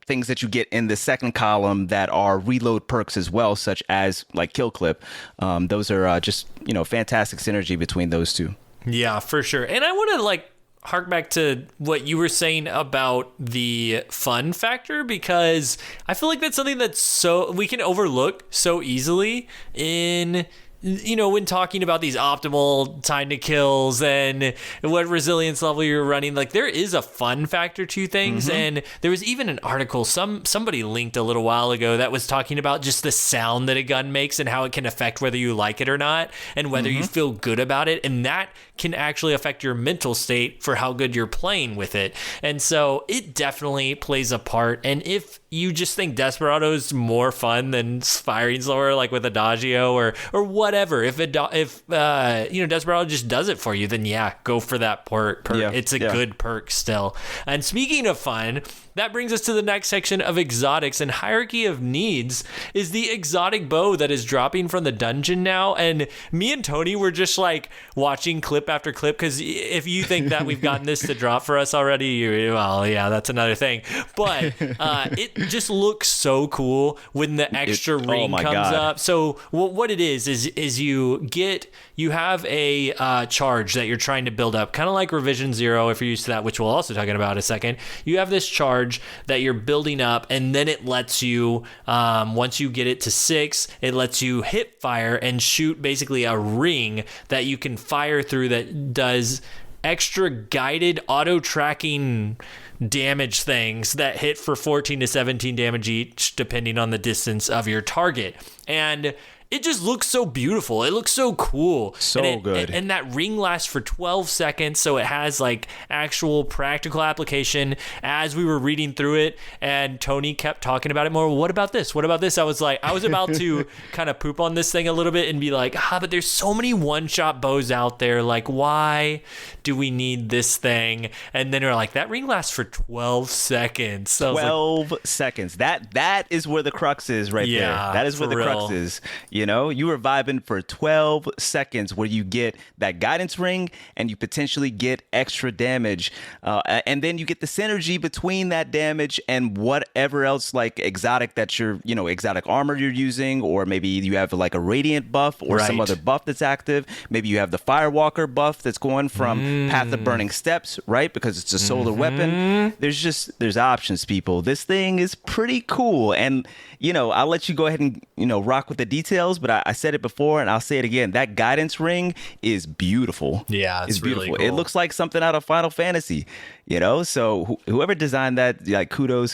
B: things that you get in the second column that are reload perks as well, such as kill clip. Those are just, fantastic synergy between those two.
A: Yeah, for sure. And I want to hark back to what you were saying about the fun factor, because I feel like that's something that's we can overlook so easily in when talking about these optimal time to kills and what resilience level you're running, like there is a fun factor to things. And there was even an article somebody linked a little while ago that was talking about just the sound that a gun makes and how it can affect whether you like it or not, and whether you feel good about it, and that can actually affect your mental state for how good you're playing with it. And so it definitely plays a part. And if you just think Desperado's more fun than firing slower, like with Adagio or whatever, if Desperado just does it for you, then yeah, go for that perk. Yeah, it's a good perk still. And speaking of fun, that brings us to the next section of exotics, and hierarchy of needs is the exotic bow that is dropping from the dungeon now. And me and Tony were just like watching clip after clip, because if you think that we've gotten this to drop for us already, well, yeah, that's another thing. But it just looks so cool when the extra ring comes up. So what it is you have a charge that you're trying to build up, kind of like Revision Zero, if you're used to that, which we'll also talk about in a second. You have this charge that you're building up, and then it lets you, once you get it to 6, it lets you hip fire and shoot basically a ring that you can fire through that does extra guided auto tracking damage things that hit for 14 to 17 damage each, depending on the distance of your target. And it just looks so beautiful. It looks so cool.
B: So good.
A: And that ring lasts for 12 seconds, so it has like actual practical application. As we were reading through it, and Tony kept talking about it more. What about this? What about this? I was about to kind of poop on this thing a little bit and be like, but there's so many one-shot bows out there. Like, why do we need this thing? And then we're like, that ring lasts for 12 seconds. So
B: 12 seconds. That is where the crux is right there. That is where the crux is. You were vibing for 12 seconds where you get that guidance ring and you potentially get extra damage. And then you get the synergy between that damage and whatever else like exotic that exotic armor you're using, or maybe you have like a radiant buff or some other buff that's active. Maybe you have the Firewalker buff that's going from Path of Burning Steps, right? Because it's a solar weapon. There's options, people. This thing is pretty cool. And, I'll let you go ahead and, rock with the details, but I said it before and I'll say it again. That guidance ring is beautiful.
A: Yeah, it's beautiful.
B: Really cool. It looks like something out of Final Fantasy, so whoever designed that, like, kudos.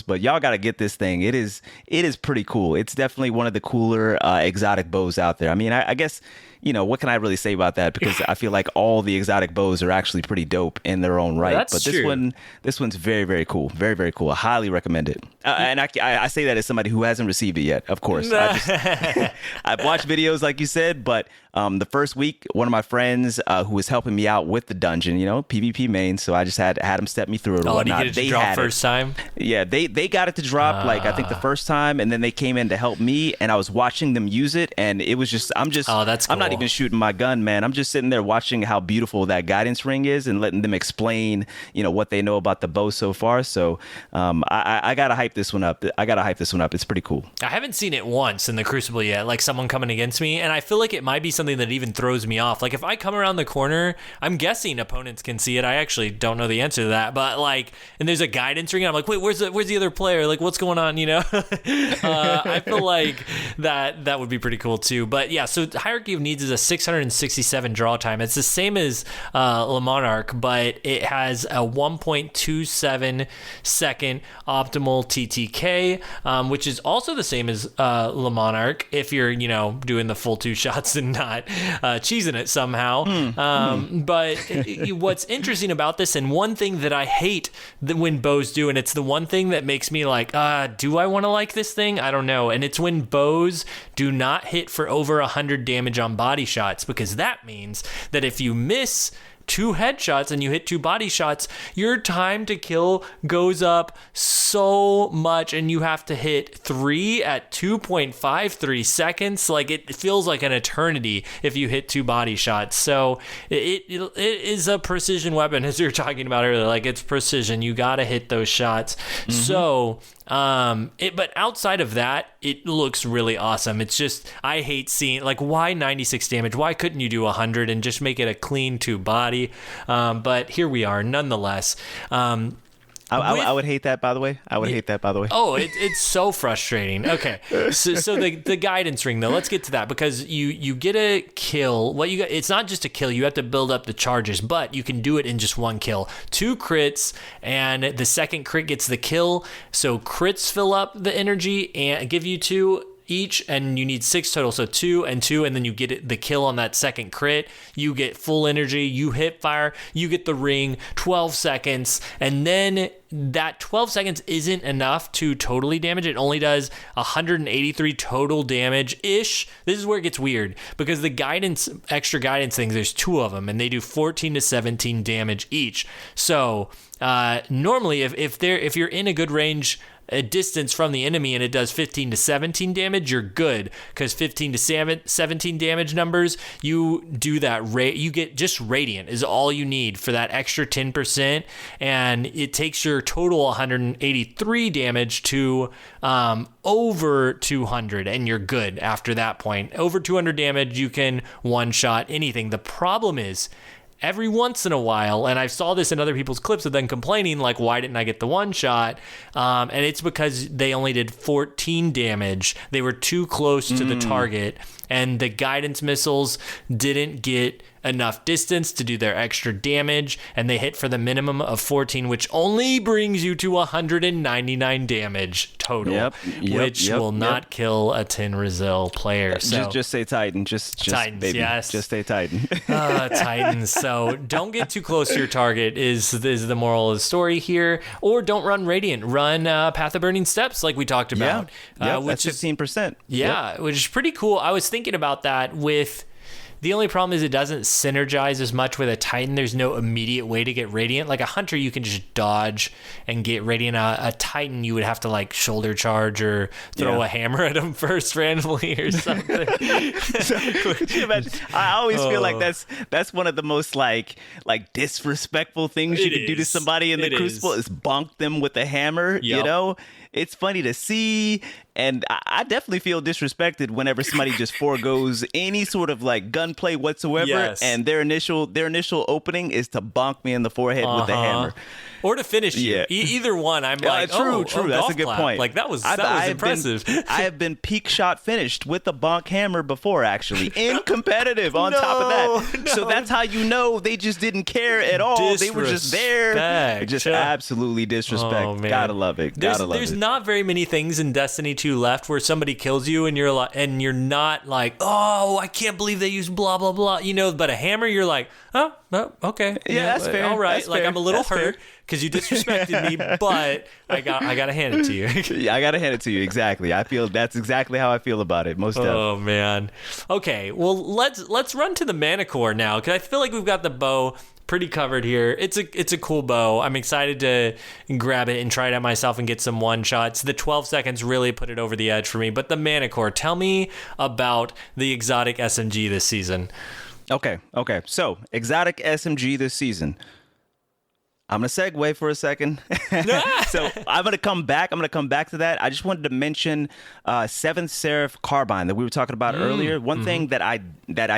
B: But y'all got to get this thing. It is pretty cool. It's definitely one of the cooler exotic bows out there. I mean, I guess, what can I really say about that? Because I feel like all the exotic bows are actually pretty dope in their own right.
A: That's true.
B: This one's very, very cool. Very, very cool. I highly recommend it. And I say that as somebody who hasn't received it yet, of course. I've watched videos, like you said, but the first week, one of my friends who was helping me out with the dungeon, PvP main, so I just had him step me through it.
A: Oh, did you get it to drop first time?
B: Yeah, they got it to drop, I think the first time, and then they came in to help me, and I was watching them use it, and it was just, I'm not even shooting my gun, man. I'm just sitting there watching how beautiful that guidance ring is and letting them explain, what they know about the bow so far. So I gotta hype this one up. It's pretty cool.
A: I haven't seen it once in the Crucible yet, like someone coming against me, and I feel like it might be something that even throws me off. Like if I come around the corner, I'm guessing opponents can see it. I actually don't know the answer to that, but and there's a guidance ring, and I'm like, wait, where's the other player? Like, what's going on? I feel like that would be pretty cool too. But yeah, so hierarchy of needs is a 667 draw time. It's the same as Le Monarch, but it has a 1.27 second optimal TTK, which is also the same as Le Monarch if you're doing the full 2 shots and not cheesing it somehow. But what's interesting about this, and one thing that I hate when bows do, and it's the one thing that makes me like, do I want to like this thing? I don't know. And it's when bows do not hit for over 100 damage on body shots, because that means that if you miss 2 headshots and you hit 2 body shots, your time to kill goes up so much, and you have to hit 3 at 2.53 seconds. Like it feels like an eternity if you hit 2 body shots. So it is a precision weapon, as you were talking about earlier. Like, it's precision. You got to hit those shots. So but outside of that, it looks really awesome. It's just, I hate seeing, like, why 96 damage? Why couldn't you do 100 and just make it a clean 2 body? But here we are nonetheless.
B: I would hate that, by the way. I would hate that, by the way.
A: Oh, it's so frustrating. Okay, so the guidance ring though. Let's get to that because you get a kill. What you got? It's not just a kill. You have to build up the charges, but you can do it in just one kill. 2 crits, and the second crit gets the kill. So crits fill up the energy and give you 2 each, and you need 6 total, so 2 and 2, and then you get the kill on that second crit. You get full energy, you hit fire, you get the ring, 12 seconds, and then that 12 seconds isn't enough to totally damage. It only does 183 total damage ish. This is where it gets weird because the extra guidance things, there's 2 of them, and they do 14 to 17 damage each. So normally if you're in a good range, a distance from the enemy, and it does 15 to 17 damage, you're good, because 15 to 17 damage numbers, you do that you get just radiant is all you need for that extra 10%, and it takes your total 183 damage to over 200, and you're good after that point. Over 200 damage, you can one-shot anything. The problem is, every once in a while, and I saw this in other people's clips of them complaining, like, why didn't I get the one shot? And it's because they only did 14 damage. They were too close to the target, and the guidance missiles didn't get enough distance to do their extra damage, and they hit for the minimum of 14, which only brings you to 199 damage total, which will not kill a Tin-Rizal player. So
B: just say Titan, just
A: Titans,
B: baby,
A: yes.
B: just say Titan.
A: Titans. So don't get too close to your target is the moral of the story here, or don't run Radiant. Run Path of Burning Steps like we talked about.
B: Which that's 15%.
A: Which is pretty cool. I was thinking about that with... The only problem is it doesn't synergize as much with a Titan. There's no immediate way to get Radiant. Like a Hunter, you can just dodge and get Radiant. A Titan, you would have to like shoulder charge or throw a hammer at him first randomly or something.
B: Could you imagine? I always feel like that's one of the most like disrespectful things you can do to somebody in the Crucible is bonk them with a hammer. You know, it's funny to see. And I definitely feel disrespected whenever somebody just foregoes any sort of like gunplay whatsoever, and their initial opening is to bonk me in the forehead with the hammer,
A: or to finish you. Either one, I'm like,
B: true. That's a good point.
A: Like that was impressive.
B: I have been peak shot finished with the bonk hammer before, actually, in competitive. On top of that, so that's how you know they just didn't care at all. They were just there, just absolutely disrespect.
A: Oh, man.
B: Gotta love it.
A: There's not very many things in Destiny 2 left where somebody kills you and you're not like, oh, I can't believe they used blah blah blah, but a hammer, you're like, oh okay,
B: that's fair,
A: all right,
B: that's
A: like
B: fair.
A: I'm a little hurt because you disrespected me, but I gotta hand it to you.
B: Yeah, I gotta hand it to you. Exactly. I feel that's exactly how I feel about it. Most definitely.
A: Oh man. Okay, well let's run to the Manticore now, because I feel like we've got the bow pretty covered here. It's a cool bow. I'm excited to grab it and try it out myself and get some one shots. The 12 seconds really put it over the edge for me. But the Manticore, tell me about the exotic SMG this season.
B: Okay. So exotic SMG this season. I'm going to segue for a second. So I'm going to come back to that. I just wanted to mention 7th Seraph carbine that we were talking about earlier. One thing that I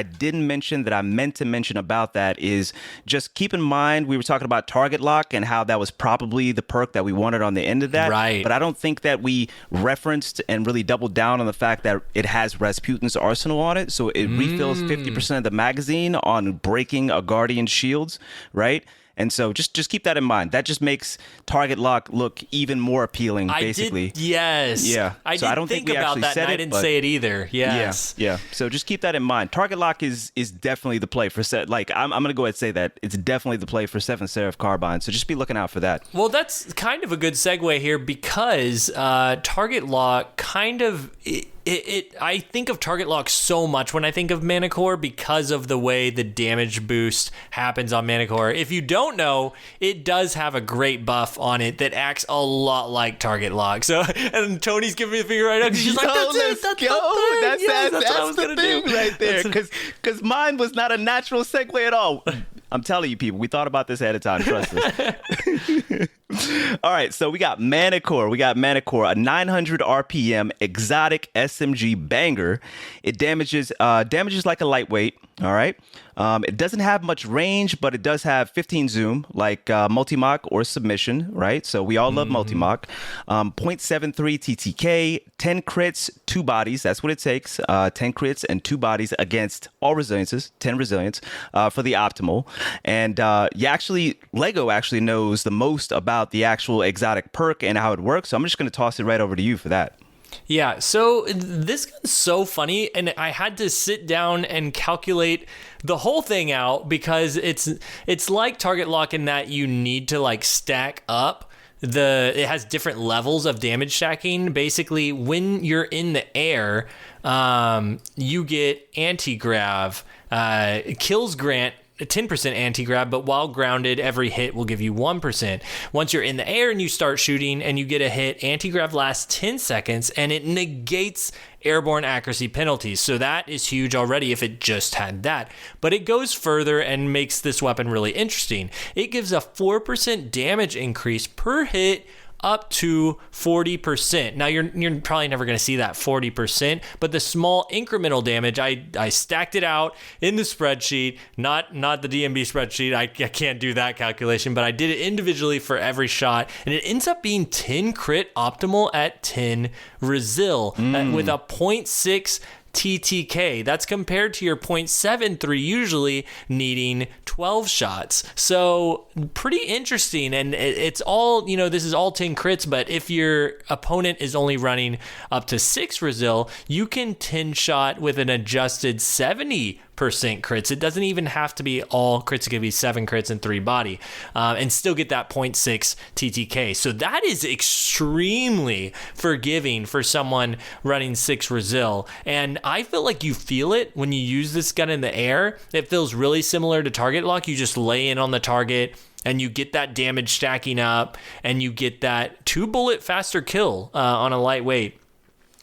B: didn't mention that I meant to mention about that is just keep in mind we were talking about target lock and how that was probably the perk that we wanted on the end of that.
A: Right.
B: But I don't think that we referenced and really doubled down on the fact that it has Rasputin's arsenal on it. So it refills 50% of the magazine on breaking a guardian's shields, right? And so just keep that in mind. That just makes target lock look even more appealing, basically.
A: Yes.
B: Yeah.
A: I don't think about that, and I didn't say it either. Yes.
B: Yeah. So just keep that in mind. Target lock is definitely the play for I'm going to go ahead and say that. It's definitely the play for 7th Seraph carbine. So just be looking out for that.
A: Well, that's kind of a good segue here because target lock kind of... I think of target lock so much when I think of Manticore because of the way the damage boost happens on Manticore. If you don't know, it does have a great buff on it that acts a lot like target lock. So, and Tony's giving me the finger right now because she's like, that's
B: what I was going to do right there. Because mine was not a natural segue at all. I'm telling you, people, we thought about this ahead of time. Trust us. All right, so we got Manticore. A 900 RPM exotic SMG banger. It damages like a lightweight. All right. It doesn't have much range, but it does have 15 zoom, like multi-mock or submission, right? So we all love multi-mock. 0.73 TTK, 10 crits, 2 bodies. That's what it takes. 10 crits and 2 bodies against all resiliences, 10 resilience for the optimal. And Lego actually knows the most about the actual exotic perk and how it works. So I'm just going to toss it right over to you for that.
A: Yeah, so this gun's so funny, and I had to sit down and calculate the whole thing out because it's like target lock in that you need to like stack up. It has different levels of damage stacking. Basically, when you're in the air, you get anti-grav. Kills grant a 10% anti-grav, but while grounded, every hit will give you 1%. Once you're in the air and you start shooting and you get a hit, anti-grav lasts 10 seconds and it negates airborne accuracy penalties. So that is huge already if it just had that. But it goes further and makes this weapon really interesting. It gives a 4% damage increase per hit up to 40%. Now you're probably never going to see that 40%, but the small incremental damage, I stacked it out in the spreadsheet, not the DMB spreadsheet. I can't do that calculation, but I did it individually for every shot, and it ends up being 10 crit optimal at 10 resil with a 0.6 TTK. That's compared to your 0.73 usually needing 12 shots. So pretty interesting. And it's all, this is all 10 crits, but if your opponent is only running up to 6 resil, you can 10 shot with an adjusted 70% crits. It doesn't even have to be all crits. It could be 7 crits and 3 body, and still get that 0.6 TTK. So that is extremely forgiving for someone running 6 resil. And I feel like you feel it when you use this gun in the air. It feels really similar to target lock. You just lay in on the target and you get that damage stacking up and you get that 2-bullet faster kill on a lightweight,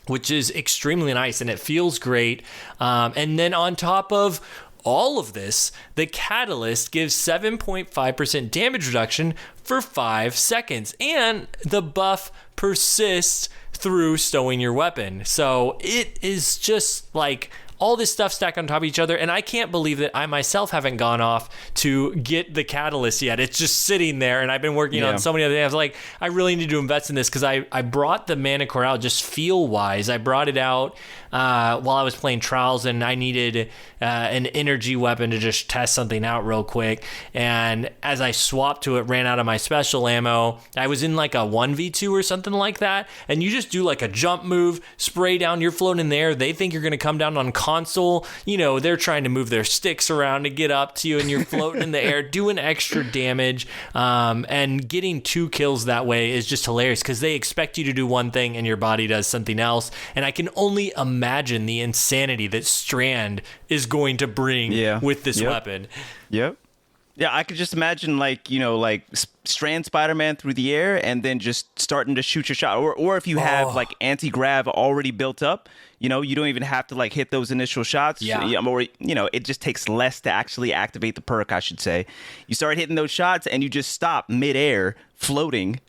A: which is extremely nice, and it feels great. And then on top of all of this, the catalyst gives 7.5% damage reduction for 5 seconds, and the buff persists through stowing your weapon. So it is just like all this stuff stacked on top of each other, and I can't believe that I myself haven't gone off to get the catalyst yet. It's just sitting there, and I've been working on so many other things. I was like, I really need to invest in this because I brought the Manticore out just feel-wise. I brought it out while I was playing Trials, and I needed an energy weapon to just test something out real quick. And as I swapped to it, ran out of my special ammo. I was in like a 1v2 or something like that, and you just do like a jump move, spray down, you're floating in there. They think you're going to come down on console. They're trying to move their sticks around to get up to you, and you're floating in the air, doing extra damage. And getting 2 kills that way is just hilarious because they expect you to do one thing and your body does something else. And I can only imagine the insanity that Strand is going to bring with this weapon. Yep.
B: Yeah, I could just imagine like Strand Spider-Man through the air and then just starting to shoot your shot. Or if you have like anti-grav already built up, you don't even have to like hit those initial shots. Or, it just takes less to actually activate the perk, I should say. You start hitting those shots and you just stop mid-air floating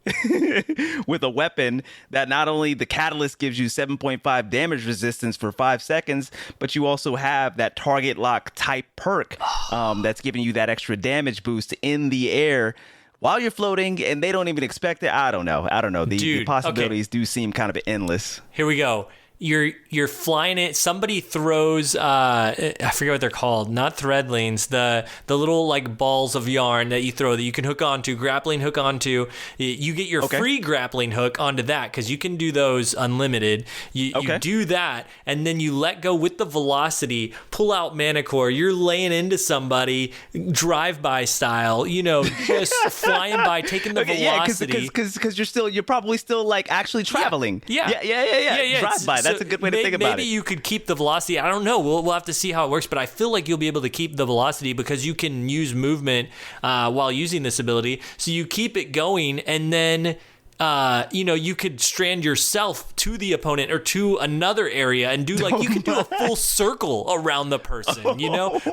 B: with a weapon that not only the catalyst gives you 7.5 damage resistance for 5 seconds, but you also have that target lock type perk that's giving you that extra damage boost in the air while you're floating, and they don't even expect it. I don't know. The possibilities do seem kind of endless.
A: Here we go. You're flying it. Somebody throws I forget what they're called, not threadlings, the little like balls of yarn that you throw that you can hook onto, grappling hook onto. You get your free grappling hook onto that because you can do those unlimited. You do that, and then you let go with the velocity, pull out Manticore. You're laying into somebody, drive-by style, just flying by, taking the velocity.
B: Because you're probably still like actually traveling.
A: Yeah.
B: Drive by. That's a good way to think about it.
A: Maybe you could keep the velocity. I don't know. We'll have to see how it works, but I feel like you'll be able to keep the velocity because you can use movement while using this ability. So you keep it going, and then you could strand yourself to the opponent or to another area and do like, you could do a full circle around the person,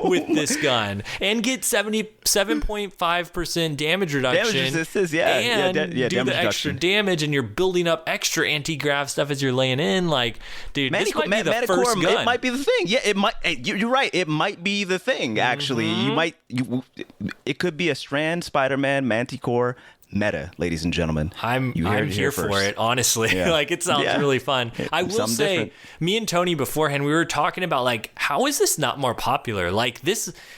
A: with this gun and get 77.5% damage reduction.
B: Damage resistance, yeah.
A: And do
B: damage
A: the extra
B: reduction.
A: damage, and you're building up extra anti-grav stuff as you're laying in. Like, dude, this might be the
B: Manticore,
A: first gun.
B: It might be the thing. Yeah, it might. You're right. It might be the thing, actually. It could be a Strand, Spider-Man, Manticore meta, ladies and gentlemen.
A: I'm here for it, honestly.
B: Yeah.
A: Like, it sounds really fun. I will say, different. Me and Tony beforehand, we were talking about, like, how is this not more popular? Like,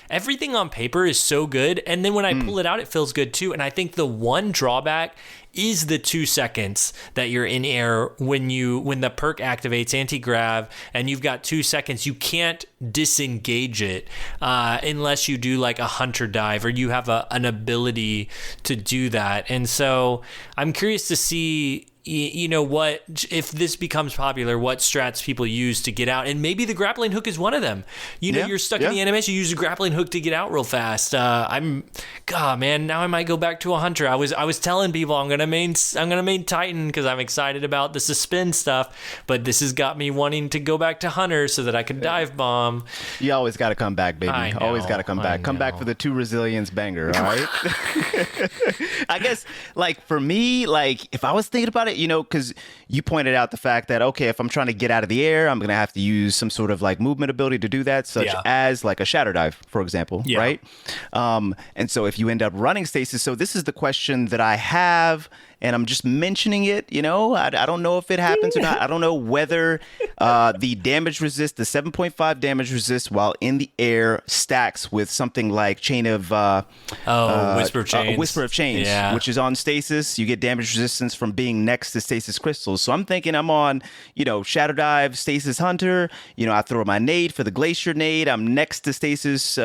A: everything on paper is so good, and then when I pull it out, it feels good too. And I think the one drawback is the 2 seconds that you're in air when the perk activates anti-grav, and you've got 2 seconds. You can't disengage it unless you do like a hunter dive, or you have an ability to do that. And so I'm curious to see, what, if this becomes popular, what strats people use to get out. And maybe the grappling hook is one of them. You're stuck in the animation, you use a grappling hook to get out real fast. God, man, now I might go back to a hunter. I was telling people I'm gonna main Titan because I'm excited about the suspend stuff, but this has got me wanting to go back to hunter so that I could dive bomb.
B: You always got to come back, baby. Always got to come back. Come back for the 2 resilience banger, all right? I guess, like, for me, like, if I was thinking about it, because you pointed out the fact that, okay, if I'm trying to get out of the air, I'm going to have to use some sort of like movement ability to do that, such as like a shadow dive, for example, right? And so if you end up running stasis, so this is the question that I have, and I'm just mentioning it, I don't know if it happens or not. I don't know whether the damage resist, the 7.5 damage resist while in the air stacks with something like Chain of...
A: Whisper of Chains.
B: Whisper of Chains, which is on stasis. You get damage resistance from being next to stasis crystals. So I'm thinking I'm on, Shadow Dive, Stasis Hunter. I throw my nade for the Glacier nade. I'm next to stasis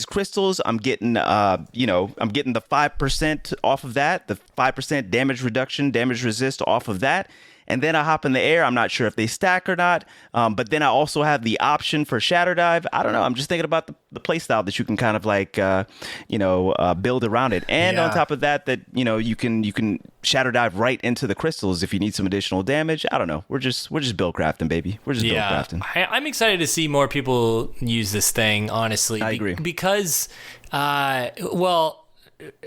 B: crystals. I'm getting, the 5% off of that, the 5% damage reduction, damage resist off of that. And then I hop in the air. I'm not sure if they stack or not. But then I also have the option for Shadow Dive. I don't know. I'm just thinking about the play style that you can kind of like, build around it. And on top of that, you can Shadow Dive right into the crystals if you need some additional damage. I don't know. We're just build crafting, baby. We're just build crafting.
A: I'm excited to see more people use this thing, honestly.
B: I agree.
A: Because,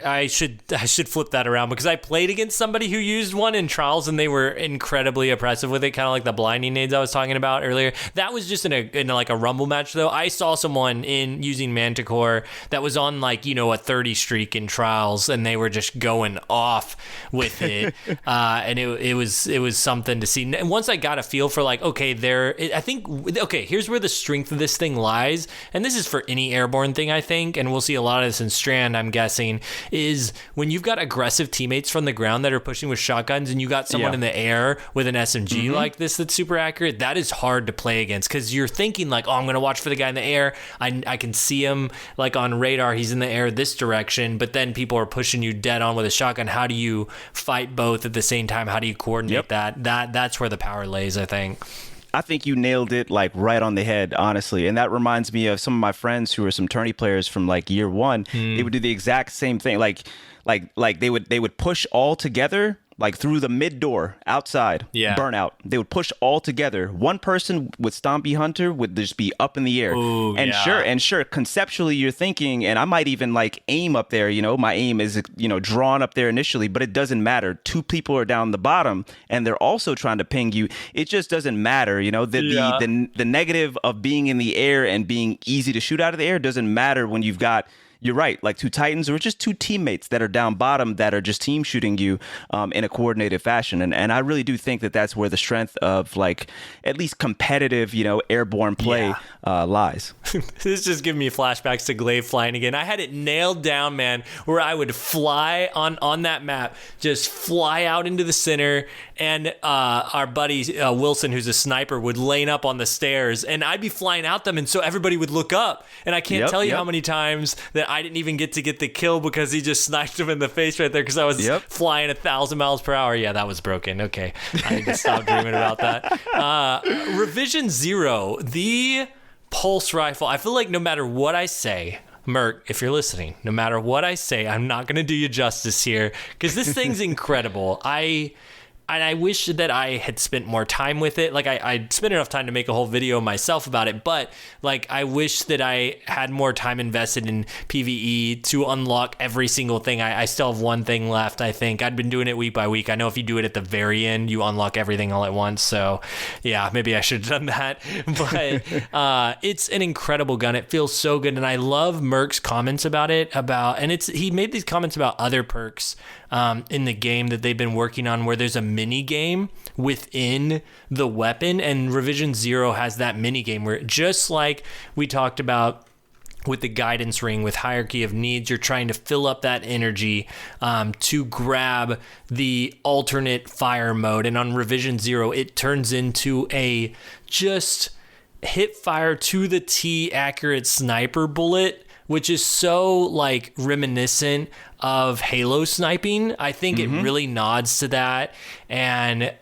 A: I should flip that around, because I played against somebody who used one in trials and they were incredibly oppressive with it, kind of like the blinding nades I was talking about earlier. That was just in a rumble match though. I saw someone using Manticore that was on like, a 30 streak in trials, and they were just going off with it. And it was something to see. And once I got a feel for like, okay, here's where the strength of this thing lies. And this is for any airborne thing, I think, and we'll see a lot of this in Strand, I'm guessing, is when you've got aggressive teammates from the ground that are pushing with shotguns, and you got someone in the air with an SMG like this that's super accurate. That is hard to play against, because you're thinking like, oh, I'm gonna watch for the guy in the air. I can see him like on radar, he's in the air this direction, but then people are pushing you dead on with a shotgun. How do you fight both at the same time? How do you coordinate that? That's where the power lays, I think.
B: I think you nailed it like right on the head, honestly. And that reminds me of some of my friends who are some tourney players from like year one. They would do the exact same thing. Like they would push all together, like through the mid door outside, burnout. They would push all together. One person with Stompy Hunter would just be up in the air.
A: Ooh,
B: sure, conceptually you're thinking, and I might even like aim up there, my aim is, drawn up there initially, but it doesn't matter. 2 people are down the bottom and they're also trying to ping you. It just doesn't matter, the negative of being in the air and being easy to shoot out of the air doesn't matter when you've got, you're right, like 2 Titans or just 2 teammates that are down bottom that are just team shooting you in a coordinated fashion. And I really do think that that's where the strength of like at least competitive, airborne play lies.
A: This just giving me flashbacks to Glaive flying again. I had it nailed down, man, where I would fly on that map, just fly out into the center, and our buddy Wilson, who's a sniper, would lane up on the stairs, and I'd be flying out them, and so everybody would look up, and I can't tell you how many times that I didn't even get to get the kill because he just sniped him in the face right there because I was flying 1,000 miles per hour. Yeah, that was broken. Okay, I need to stop dreaming about that. Revision 0, the pulse rifle. I feel like no matter what I say, Merc, if you're listening, no matter what I say, I'm not going to do you justice here because this thing's incredible. I wish that I had spent more time with it. Like I spent enough time to make a whole video myself about it, but like I wish that I had more time invested in PvE to unlock every single thing. I still have one thing left, I think. I'd been doing it week by week. I know if you do it at the very end, you unlock everything all at once. So yeah, maybe I should have done that. But it's an incredible gun. It feels so good. And I love Merc's comments about it, he made these comments about other perks in the game that they've been working on where there's a mini game within the weapon, and Revision Zero has that mini game where just like we talked about with the guidance ring with hierarchy of needs, you're trying to fill up that energy to grab the alternate fire mode, and on Revision Zero it turns into a just hip fire to the T accurate sniper bullet, which is so like reminiscent of Halo sniping. I think it really nods to that, and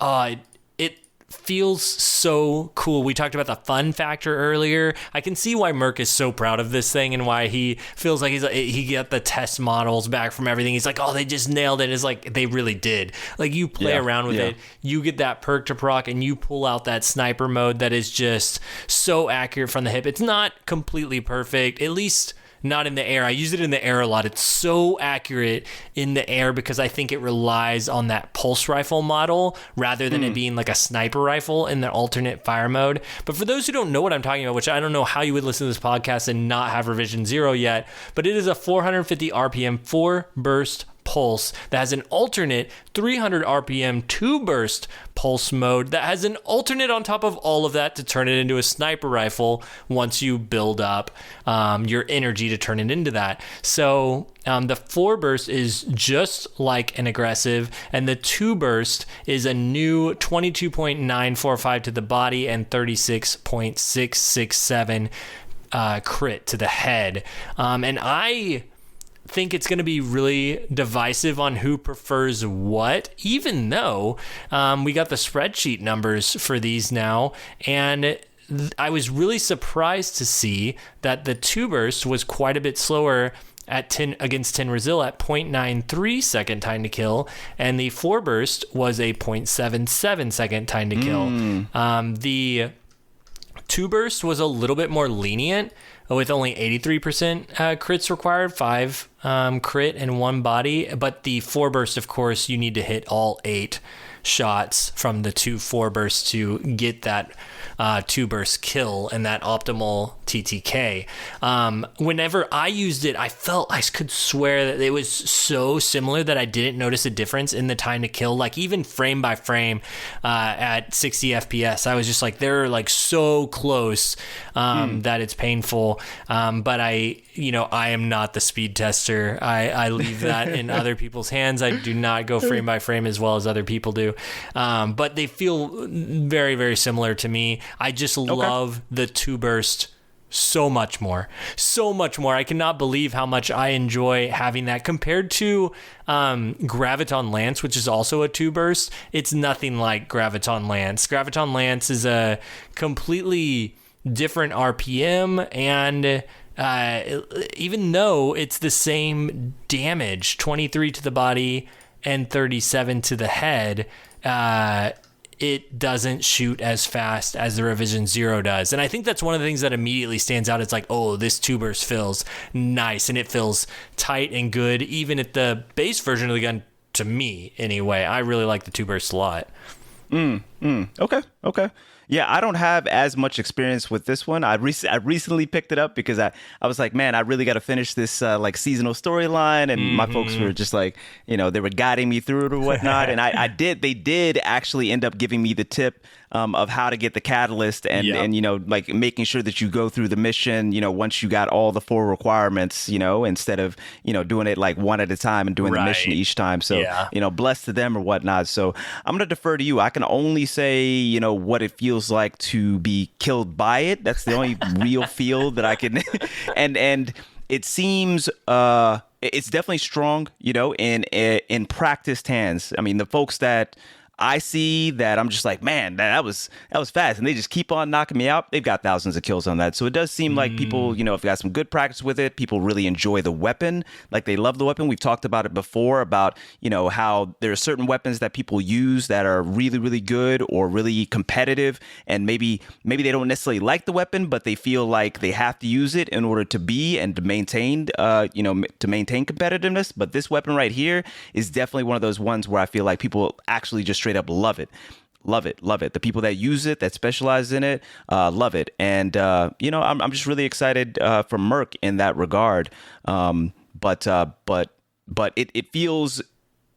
A: it feels so cool. We talked about the fun factor earlier. I can see why Merc is so proud of this thing and why he feels like he got the test models back from everything. He's like, oh, they just nailed it. It's like they really did. Like you play around with it, you get that perk to proc, and you pull out that sniper mode that is just so accurate from the hip. It's not completely perfect, at least not in the air. I use it in the air a lot. It's so accurate in the air because I think it relies on that pulse rifle model rather than it being like a sniper rifle in the alternate fire mode. But for those who don't know what I'm talking about, which I don't know how you would listen to this podcast and not have Revision Zero yet, but it is a 450 RPM 4-burst pulse that has an alternate 300 RPM 2-burst pulse mode that has an alternate on top of all of that to turn it into a sniper rifle once you build up your energy to turn it into that. So the 4-burst is just like an aggressive, and the 2-burst is a new 22.945 to the body and 36.667 crit to the head. And I think it's going to be really divisive on who prefers what, even though we got the spreadsheet numbers for these now, and I was really surprised to see that the 2-burst was quite a bit slower at 10 against Tin Razil at 0.93 second time to kill, and the 4-burst was a 0.77 second time to kill. The 2-burst was a little bit more lenient with only 83% crits required, 5 crit and 1 body. But the 4-burst, of course, you need to hit all 8 shots from the 2 4-bursts to get that 2-burst kill and that optimal TTK. Whenever I used it, I could swear that it was so similar that I didn't notice a difference in the time to kill. Like even frame by frame at 60 FPS, I was just like, they're like so close that it's painful. But I am not the speed tester. I leave that in other people's hands. I do not go frame by frame as well as other people do. But they feel very, very similar to me. I just love the 2-burst so much more. I cannot believe how much I enjoy having that compared to Graviton Lance, which is also a 2-burst. It's nothing like Graviton Lance. Graviton Lance is a completely different RPM, and even though it's the same damage, 23 to the body and 37 to the head, it doesn't shoot as fast as the Revision Zero does. And I think that's one of the things that immediately stands out. It's like, oh, this 2-burst feels nice, and it feels tight and good, even at the base version of the gun, to me anyway. I really like the 2-burst a lot.
B: Okay. Yeah, I don't have as much experience with this one. I recently picked it up because I was like, man, I really got to finish this like seasonal storyline, and my folks were just like, they were guiding me through it or whatnot, and they did actually end up giving me the tip of how to get the catalyst and like making sure that you go through the mission, once you got all the 4 requirements, instead of doing it like one at a time and doing the mission each time. So blessed to them or whatnot. So I'm gonna defer to you. I can only say what it feels like to be killed by it. That's the only real feel that I can and it seems it's definitely strong in practiced hands. I mean, the folks that I see that, I'm just like, man, that was fast, and they just keep on knocking me out. They've got thousands of kills on that, so it does seem like people, have got some good practice with it. People really enjoy the weapon, like they love the weapon. We've talked about it before about how there are certain weapons that people use that are really, really good or really competitive, and maybe they don't necessarily like the weapon, but they feel like they have to use it in order to be and to maintain, to maintain competitiveness. But this weapon right here is definitely one of those ones where I feel like people actually just straight up love it. Love it. The people that use it, that specialize in it, love it. And, I'm just really excited for Merc in that regard. But it feels,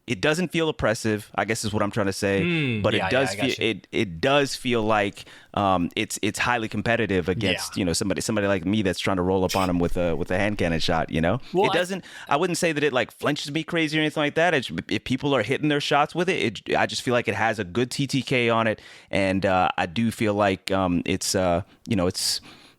B: it doesn't feel oppressive, I guess is what I'm trying to say. But it does feel like it's highly competitive against somebody like me that's trying to roll up on him with a hand cannon shot. Well, it doesn't. I wouldn't say that it like flinches me crazy or anything like that. If people are hitting their shots with it, I just feel like it has a good TTK on it, and I do feel like it's.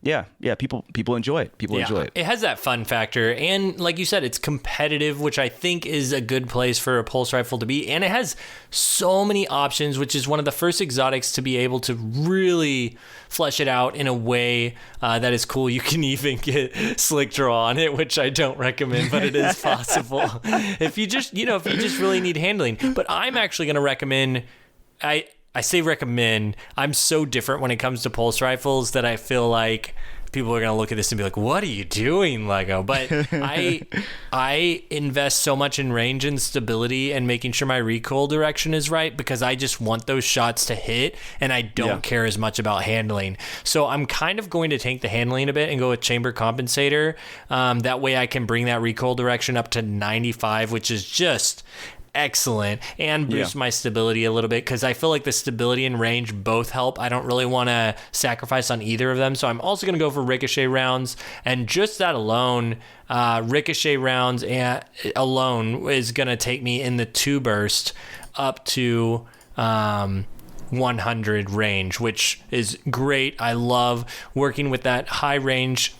B: People enjoy it. People enjoy it.
A: It has that fun factor. And like you said, it's competitive, which I think is a good place for a pulse rifle to be. And it has so many options, which is one of the first exotics to be able to really flesh it out in a way that is cool. You can even get slick draw on it, which I don't recommend, but it is possible. if you just really need handling. But I'm actually going to recommend, I say recommend. I'm so different when it comes to pulse rifles that I feel like people are going to look at this and be like, what are you doing, Lego? But I invest so much in range and stability and making sure my recoil direction is right, because I just want those shots to hit, and I don't care as much about handling. So I'm kind of going to tank the handling a bit and go with chamber compensator. That way I can bring that recoil direction up to 95, which is just excellent, and boost my stability a little bit, because I feel like the stability and range both help. I don't really want to sacrifice on either of them, so I'm also going to go for ricochet rounds, and just that alone, ricochet rounds alone is going to take me in the 2 burst up to 100 range, which is great. I love working with that high range.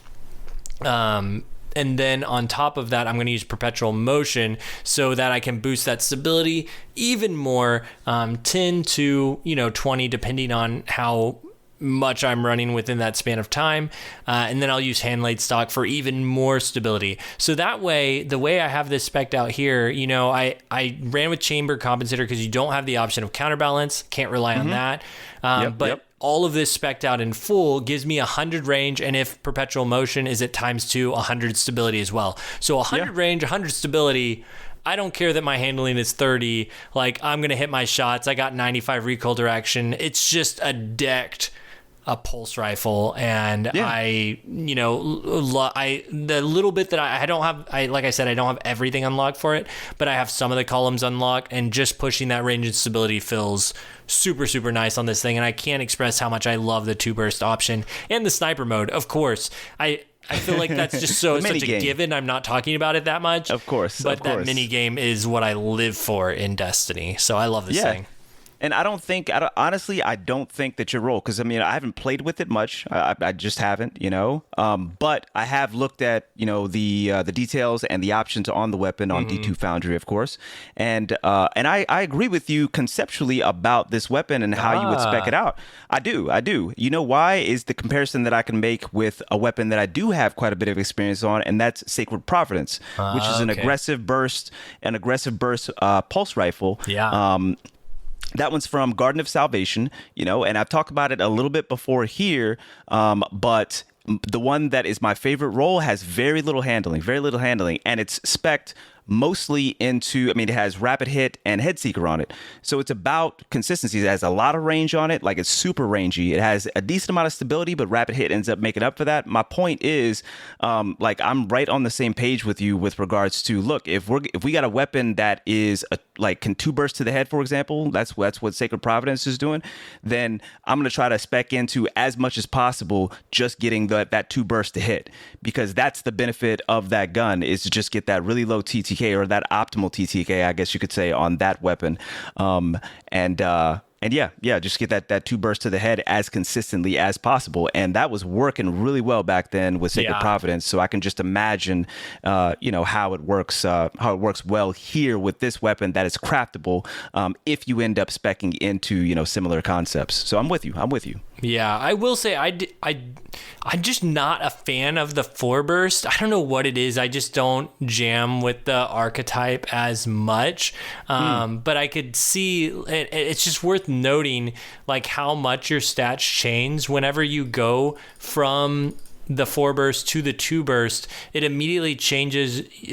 A: And then on top of that, I'm going to use perpetual motion so that I can boost that stability even more, 10 to 20, depending on how much I'm running within that span of time. And then I'll use hand laid stock for even more stability. So that way, the way I have this spec'd out here, I ran with chamber compensator because you don't have the option of counterbalance. Can't rely on that. All of this spec'd out in full gives me 100 range, and if perpetual motion is at ×2, 100 stability as well. So 100 range, 100 stability. I don't care that my handling is 30. Like, I'm going to hit my shots. I got 95 recoil direction. It's just a pulse rifle, and the little bit that I don't have, like I said, I don't have everything unlocked for it, but I have some of the columns unlocked, and just pushing that range and stability feels super, super nice on this thing. And I can't express how much I love the 2 burst option and the sniper mode. Of course, I feel like that's just such a given. I'm not talking about it that much.
B: Of course.
A: But that mini game is what I live for in Destiny. So I love this thing.
B: And honestly, I don't think that your role, because I haven't played with it much. I just haven't, but I have looked at, the details and the options on the weapon on D2 Foundry, of course. And I agree with you conceptually about this weapon and how you would spec it out. I do. You know why is the comparison that I can make with a weapon that I do have quite a bit of experience on, and that's Sacred Providence, which is an aggressive burst pulse rifle. Yeah. That one's from Garden of Salvation, and I've talked about it a little bit before here, but the one that is my favorite role has very little handling, and it's spec'd mostly into, it has rapid hit and head seeker on it. So it's about consistency. It has a lot of range on it, like it's super rangy. It has a decent amount of stability, but rapid hit ends up making up for that. My point is, I'm right on the same page with you with regards to, look, if we got a weapon that is can 2 burst to the head, for example, that's what Sacred Providence is doing, then I'm going to try to spec into as much as possible just getting that 2 burst to hit, because that's the benefit of that gun, is to just get that really low TTK, or that optimal TTK, I guess you could say, on that weapon. And just get that 2 burst to the head as consistently as possible. And that was working really well back then with Sacred Providence. So I can just imagine, how it works well here with this weapon that is craftable if you end up speccing into, similar concepts. So I'm with you.
A: Yeah, I will say I'm just not a fan of the 4 burst. I don't know what it is. I just don't jam with the archetype as much. But I could see it's just worth noting like how much your stats change whenever you go from the 4 burst to the 2 burst. It immediately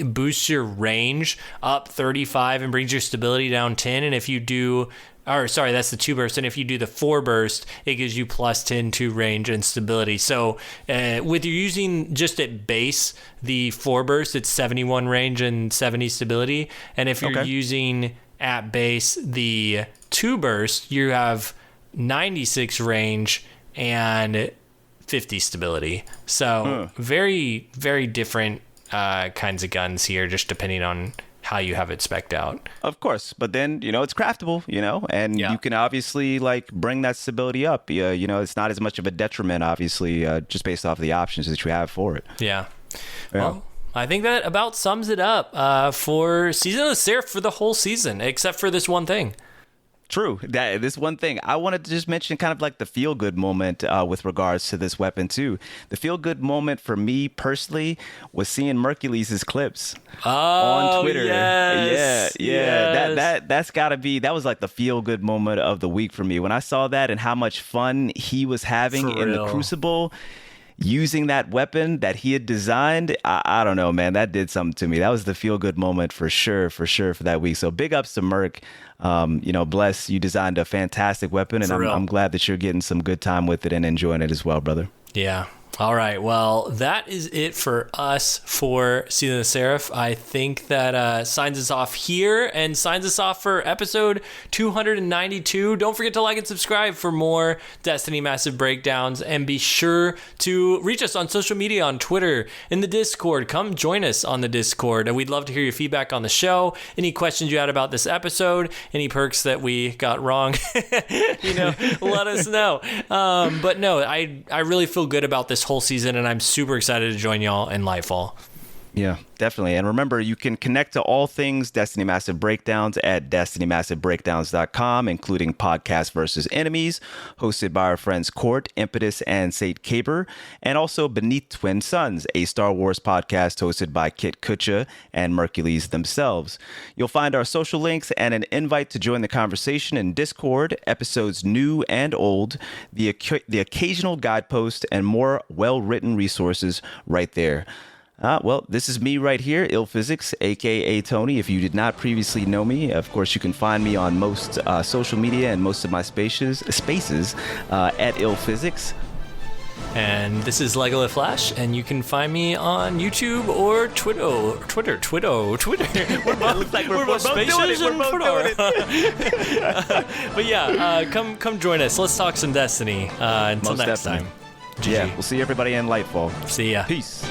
A: boosts your range up 35 and brings your stability down 10. And if you do, that's the 2 burst. And if you do the 4 burst, it gives you plus 10 to range and stability. So with you using just at base the 4 burst, it's 71 range and 70 stability. And if you're using at base the 2 burst, you have 96 range and 50 stability. So very, very different kinds of guns here, just depending on how you have it spec'd out.
B: Of course, but then it's craftable, and you can obviously like bring that stability up. It's not as much of a detriment, obviously, just based off the options that you have for it.
A: Yeah. Well, I think that about sums it up for Season of the Seraph for the whole season, except for this one thing.
B: True. This one thing I wanted to just mention, kind of like the feel good moment with regards to this weapon too. The feel good moment for me personally was seeing Mercules' clips on Twitter.
A: Yes,
B: That's got to be, that was like the feel good moment of the week for me when I saw that and how much fun he was having in the Crucible. Using that weapon that he had designed, I don't know, man, that did something to me. That was the feel-good moment for sure for that week. So big ups to Merc. Bless, you designed a fantastic weapon, and I'm glad that you're getting some good time with it and enjoying it as well, brother.
A: Yeah. All right. Well, that is it for us for Season of the Seraph. I think that signs us off here and signs us off for episode 292. Don't forget to like and subscribe for more Destiny Massive Breakdowns. And be sure to reach us on social media, on Twitter, in the Discord. Come join us on the Discord. And we'd love to hear your feedback on the show. Any questions you had about this episode, any perks that we got wrong, let us know. But no, I really feel good about this whole season, and I'm super excited to join y'all in Lightfall.
B: Yeah, definitely. And remember, you can connect to all things Destiny Massive Breakdowns at destinymassivebreakdowns.com, including Podcast versus Enemies, hosted by our friends Court, Impetus, and Sate Caper, and also Beneath Twin Suns, a Star Wars podcast hosted by Kit Kutcha and Mercules themselves. You'll find our social links and an invite to join the conversation in Discord, episodes new and old, the occasional guidepost, and more well-written resources right there. This is me right here, Ill Physics, aka Tony. If you did not previously know me, of course, you can find me on most social media and most of my spaces at Ill Physics.
A: And this is Legolas Flash, and you can find me on YouTube or Twitter. We're both spacious and Twitter. But yeah, come join us. Let's talk some Destiny. Until next time. GG.
B: Yeah, we'll see everybody in Lightfall.
A: See ya.
B: Peace.